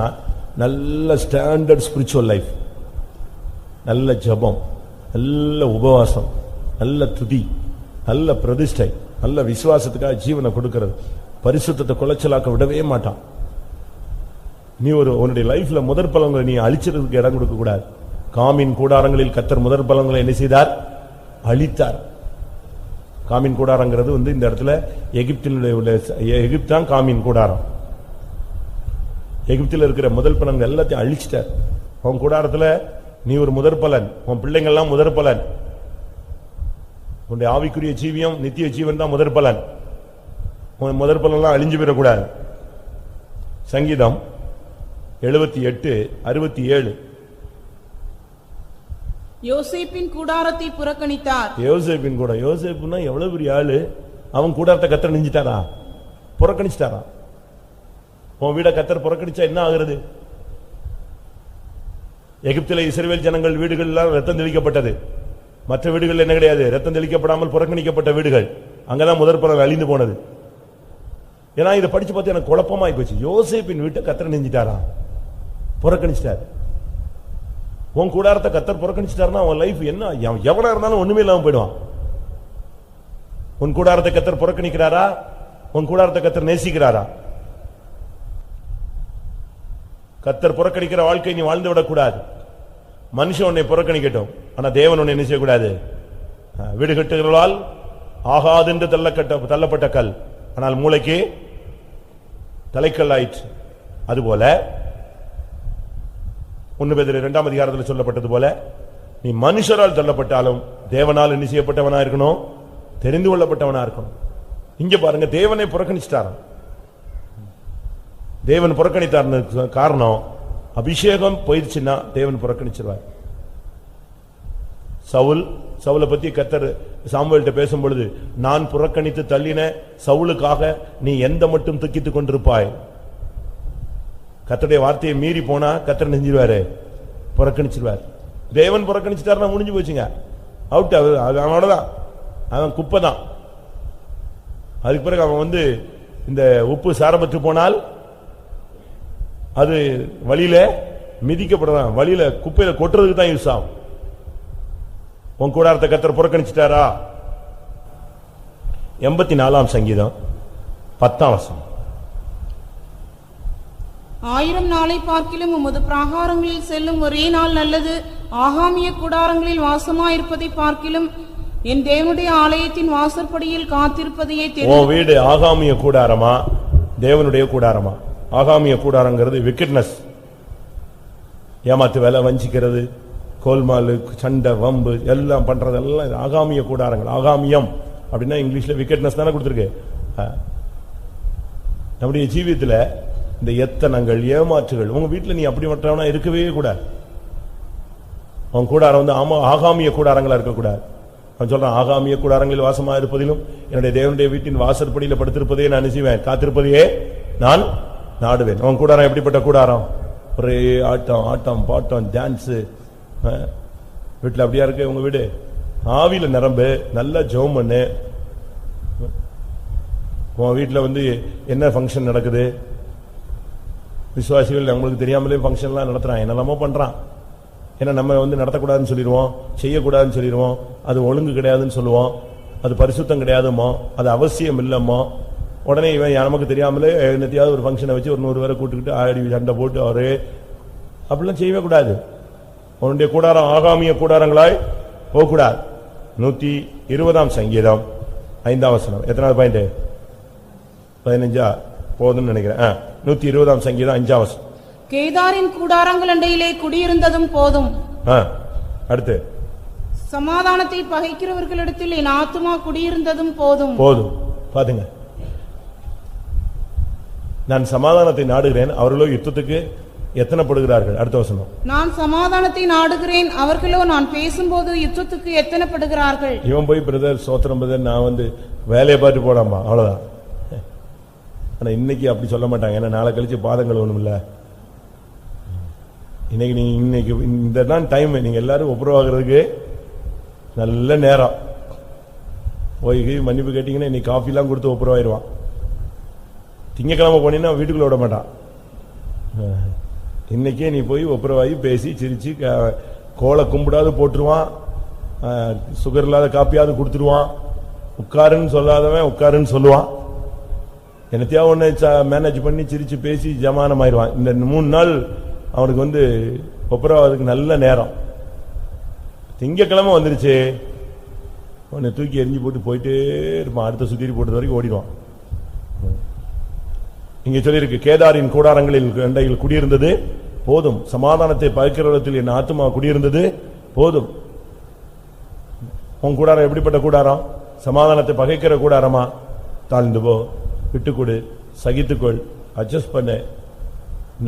A: நல்ல ஸ்டாண்டர்ட் ஸ்பிரிச்சுவல் லைஃப், நல்ல ஜபம், நல்ல உபவாசம், நல்ல துதி, நல்ல பிரதிஷ்டை, நல்ல விசுவாசத்துக்காக ஜீவனை கொடுக்கிறது. பரிசுத்தத்தை குலைச்சலாக்க விடவே மாட்டான். நீ உன்னுடைய லைஃப்ல முதற் பலன்களை நீ அழிச்சதுக்கு இடம் கொடுக்க கூடாது. காமின் கூடாரங்களில் கர்த்தர் முதற் பலன்களை என்ன செய்தார்? அழித்தார். காமின் கூடாரங்கிறது வந்து இந்த இடத்துல எகிப்தான் காமின் கூடாரம். எகிப்தில் இருக்கிற முதல் பலன்கள் எல்லாத்தையும் அழிச்சிட்டார். உன் கூடாரத்துல நீ ஒரு முதற் பலன், உன் பிள்ளைங்கள்லாம் முதற் பலன். உன்னுடைய ஆவிக்குரிய ஜீவியம் நித்திய ஜீவன் தான் முதற் பலன். உன் முதற் பலன்லாம் அழிஞ்சு போயிடக்கூடாது. சங்கீதம் 78:67
B: யோசேப்பின் கூடாரத்தை புறக்கணித்தார்.
A: யோசேப்பின் கூட, யோசேப்புனா எவ்வளவு பெரிய ஆளு, அவன் கூடாரத்தை கத்தர் நெஞ்சிட்டாரா, புறக்கணிச்சிட்டாரா? உன் வீட கத்தர் புறக்கணிச்சா என்ன ஆகிறது? எகிப்திலே இஸ்ரவேல் ஜனங்கள் வீடுகள் எல்லாம் ரத்தம் தெளிக்கப்பட்டது. மற்ற வீடுகள் என்ன கிடையாது, ரத்தம் தெளிக்கப்படாமல் புறக்கணிக்கப்பட்ட வீடுகள். அங்கதான் முதற் பலன் அழிந்து போனது. ஏன்னா இதை படிச்சு பார்த்து எனக்கு குழப்பமாய் போச்சு. யோசேப்பின் வீட்டை கத்தர் நெஞ்சிட்டாரா, புறக்கணிச்சிட்டாரு. உன் கூடாரத்தை கத்தர் புறக்கணிச்சிட்டாருன்னா உன் லைஃப் என்ன, எவனா இருந்தாலும் ஒண்ணுமே இல்லாம போயிடுவான். உன் கூடாரத்தை கத்தர் புறக்கணிக்கிறாரா, உன் கூடாரத்தை கத்தர் நேசிக்கிறாரா? கத்தர் புறக்கணிக்கிற வாழ்க்கை நீ வாழ்ந்து விடக்கூடாது. மனுஷன் உன்னை புறக்கணிக்கட்டும், ஆனா தேவன் உன்னை என்ன செய்யக்கூடாது. வீடு கட்டுகிறவர்களால் ஆகாது என்று தள்ளப்பட்ட கல், ஆனால் மூளைக்கு தலைக்கல் ஆயிற்று. அதுபோல 1 பேதுரு 2ஆம் அதிகாரத்தில் சொல்லப்பட்டது போல நீ மனுஷரால் தள்ளப்பட்டாலும் தேவனால் என்ன செய்யப்பட்டவனா இருக்கணும், தெரிந்து கொள்ளப்பட்டவனா இருக்கணும். இங்க பாருங்க, தேவனை புறக்கணிச்சிட்டாராம். தேவன் புறக்கணித்தார் காரணம், அபிஷேகம் போயிடுச்சுன்னா தேவன் புறக்கணிச்சிருவார். சவுலை பத்தி கர்த்தர் சாமுவேல்ட்ட பேசும் பொழுது, நான் புறக்கணித்து தள்ளின சவுலுக்காக நீ எந்த மட்டும் துக்கித்துக் கொண்டிருப்பாய். கர்த்தருடைய வார்த்தையை மீறி போனா கர்த்தர் நெஞ்சிருவாரு, புறக்கணிச்சிருவார். தேவன் புறக்கணிச்சிட்டாருன்னா முடிஞ்சு போச்சுங்க, அவுட். அவனோடதான், அவன் குப்பை தான். அதுக்கு பிறகு அவன் இந்த உப்பு சாரப்பட்டு போனால் அது வழியில மிதிக்கப்படுறான், வழியில குப்பையில கொட்டுறதுக்கு தான் யூஸ் ஆகும். உன் கூடாரத்தை கர்த்தர் புறக்கணிச்சிட்டாரா? 84ஆம் சங்கீதம் 10ஆம் வசனம்.
B: 1000 நாளை பார்க்கிலும் உமது பிராகாரங்களில் செல்லும் ஒரே நாள் நல்லது. ஆகாமிய கூடாரங்களில் வாசமாயிருப்பதை பார்க்கிலும் என் தேவனுடைய ஆலயத்தின் வாசற்படியில் காத்திருப்பதையே தெரியும்.
A: உன் வீடு ஆகாமிய கூடாரமா, தேவனுடைய கூடாரமா? ஆகாமிய கூடாரங்கிறது விக்கெட்னஸ், ஏமாத்து வேலை, வஞ்சிக்கிறது, கோல்மாலு, சண்டை, வம்பு எல்லாம் பண்றதெல்லாம் ஆகாமிய கூடாரங்கள். ஆகாமியம் அப்படின்னா இங்கிலீஷ்ல விக்கெட்னஸ் தானே கொடுத்திருக்கு. நம்முடைய ஜீவியத்துல இந்த எத்தனங்கள், ஏமாற்றுகள், உங்க வீட்டுல நீ அப்படி மற்றவனா இருக்கவே கூடாது. உன் கூடாரம் ஆகாமிய கூடாரங்களா இருக்கக்கூடாது. அவன் சொல்றான், ஆகாமிய கூடாரங்களில் வாசமா இருப்பதிலும் என்னுடைய தேவனுடைய வீட்டின் வாசற்படியில படுத்திருப்பதே நான் நினைச்சுவேன், காத்திருப்பதையே நான் நாடுவேன். உன் கூடாரம் எப்படிப்பட்ட கூடாரம்? ஒரே ஆட்டம், ஆட்டம் பாட்டம், டான்ஸ். வீட்டுல அப்படியா இருக்கு உங்க வீடு? ஆவியில நிரம்பு, நல்ல ஜெபம் பண்ணு. உன் வீட்டுல என்ன ஃபங்க்ஷன் நடக்குது? விசுவாசிகள் நம்மளுக்கு தெரியாமலே ஃபங்க்ஷன் எல்லாம் நடத்துறான், என்னெல்லாமோ பண்றான். ஏன்னா நம்ம நடத்தக்கூடாதுன்னு சொல்லிடுவோம், செய்யக்கூடாதுன்னு சொல்லிடுவோம், அது ஒழுங்கு கிடையாதுன்னு சொல்லுவோம், அது பரிசுத்தம் கிடையாதுமோ, அது அவசியம் இல்லமோ. உடனே இவன் நமக்கு தெரியாமலே என்னத்தையாவது ஒரு ஃபங்க்ஷனை வச்சு ஒரு 100 பேரை கூட்டுக்கிட்டு ஆடி சண்டை போட்டு அவரே அப்படிலாம் செய்யவே கூடாது. உன்னுடைய கூடாரம் ஆகாமிய கூடாரங்களாய் போகக்கூடாது. 120ஆம் சங்கீதம் 5ஆம் வசனம். எத்தனாவது பாயிண்ட்? 15 போதும்னு நினைக்கிறேன். 120ஆம் சங்கீதம் 5ஆம் வசனம்.
B: கேதாரின் கூடாரங்கள் அண்டையிலே குடியிருந்ததும் போதும்.
A: அடுத்து,
B: சமாதானத்தை பகைக்கிறவர்களிடத்தில் என் ஆத்துமா குடியிருந்ததும் போதும்.
A: போதும். பாருங்க, நான் சமாதானத்தை நாடுகிறேன், அவர்களோ யுத்தத்துக்கு எத்தனைப்படுகிறார்கள். அடுத்த வசனம்.
B: நான் சமாதானத்தை நாடுகிறேன், அவர்களோ நான் பேசும்போது யுத்தத்துக்கு எத்தனைப்படுகிறார்கள்.
A: இவன் போய் பிரதர் சோத்திரம் பிரதர், நான் வேலையை பார்த்து போடாமா, அவ்வளவுதான். ஆனா இன்னைக்கு அப்படி சொல்ல மாட்டாங்க, ஏன்னா நாளை கழிச்சு பாதங்கள் ஒண்ணும் இல்ல. இன்னைக்கு இந்த தான் டைம், நீங்க எல்லாரும் ஒப்புரவாகிறதுக்கு நல்ல நேரம். போய் மன்னிப்பு கேட்டீங்கன்னா இன்னைக்கு காஃபி எல்லாம் கொடுத்து ஒப்புரவாயிருவான். திங்கக்கிழமை போனீங்கன்னா வீட்டுக்குள்ள விட மாட்டான். இன்னைக்கே நீ போய் ஒப்புரவாயி பேசி சிரிச்சு கோலை கும்பிடாது போட்டுருவான், சுகர் இல்லாத காப்பியாவது கொடுத்துருவான், உட்காருன்னு சொல்லாதவன் உட்காருன்னு சொல்லுவான். என்னத்தையா ஒண்ணு மேனேஜ் பண்ணி சிரிச்சு பேசி ஜமானம் ஆயிடுவான். இந்த 3 நாள் அவனுக்கு ஒப்புரவாதுக்கு நல்ல நேரம். திங்கக்கிழமை வந்துருச்சு, உன்னை தூக்கி எரிஞ்சு போட்டு போயிட்டே இருப்பான், அடுத்த சுத்திரி போட்டது வரைக்கும் ஓடிடுவான். இங்க சொல்லியிருக்கு, கேதாரின் கூடாரங்களில் அண்டையில் குடியிருந்தது போதும், சமாதானத்தை பகைக்கிறவர்களிடத்தில் என் ஆத்துமா குடியிருந்தது போதும். உன் கூடாரம் எப்படிப்பட்ட கூடாரம்? சமாதானத்தை பகைக்கிற கூடாரமா? தாழ்ந்து போ, விட்டுக்கொடு, சகித்துக்கொள், அட்ஜஸ்ட் பண்ணு,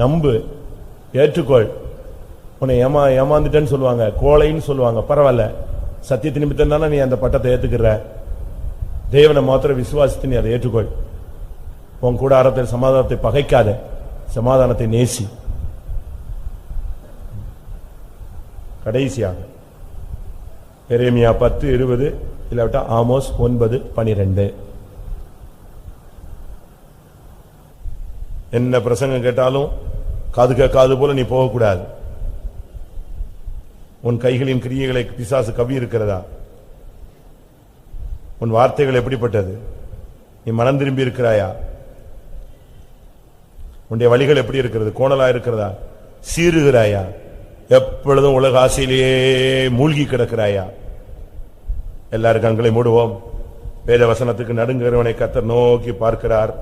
A: நம்பு, ஏற்றுக்கொள். உன்னை ஏமாந்துட்டேன்னு சொல்லுவாங்க, கோழைன்னு சொல்லுவாங்க, பரவாயில்ல, சத்தியத்தின் நிமித்தம் தானே நீ அந்த பட்டத்தை ஏத்துக்கிற. தேவனை மாத்திரம் விசுவாசித்து நீ அதை ஏற்றுக்கொள். உன் கூடாரத்தில் சமாதானத்தை பகைக்காத, சமாதானத்தை நேசி. கடைசியாக எரேமியா 10:20 இல்லாவிட்டா ஆமோஸ் 9:12. என்ன பிரசங்கம் கேட்டாலும் காது கேட்காது போல நீ போகக்கூடாது. உன் கைகளின் கிரியைகளை பிசாசு கவி இருக்கிறதா? உன் வார்த்தைகள் எப்படிப்பட்டது? நீ மனம் திரும்பி இருக்கிறாயா? உன்னுடைய வழிகள் எப்படி இருக்கிறது? கோணலா இருக்கிறதா? சீறுகிறாயா? எப்பொழுதும் உலக ஆசையிலேயே மூழ்கி கிடக்கிறாயா? எல்லாரும் கண்களை மூடுவோம். வேத வசனத்துக்கு நடுங்குகிறவனை கர்த்தர் நோக்கி பார்க்கிறார்.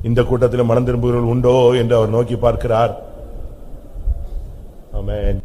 A: இந்த கூட்டத்தில் மனம் திரும்புகிறவர்கள் உண்டோ என்று அவர் நோக்கி பார்க்கிறார். ஆமென்.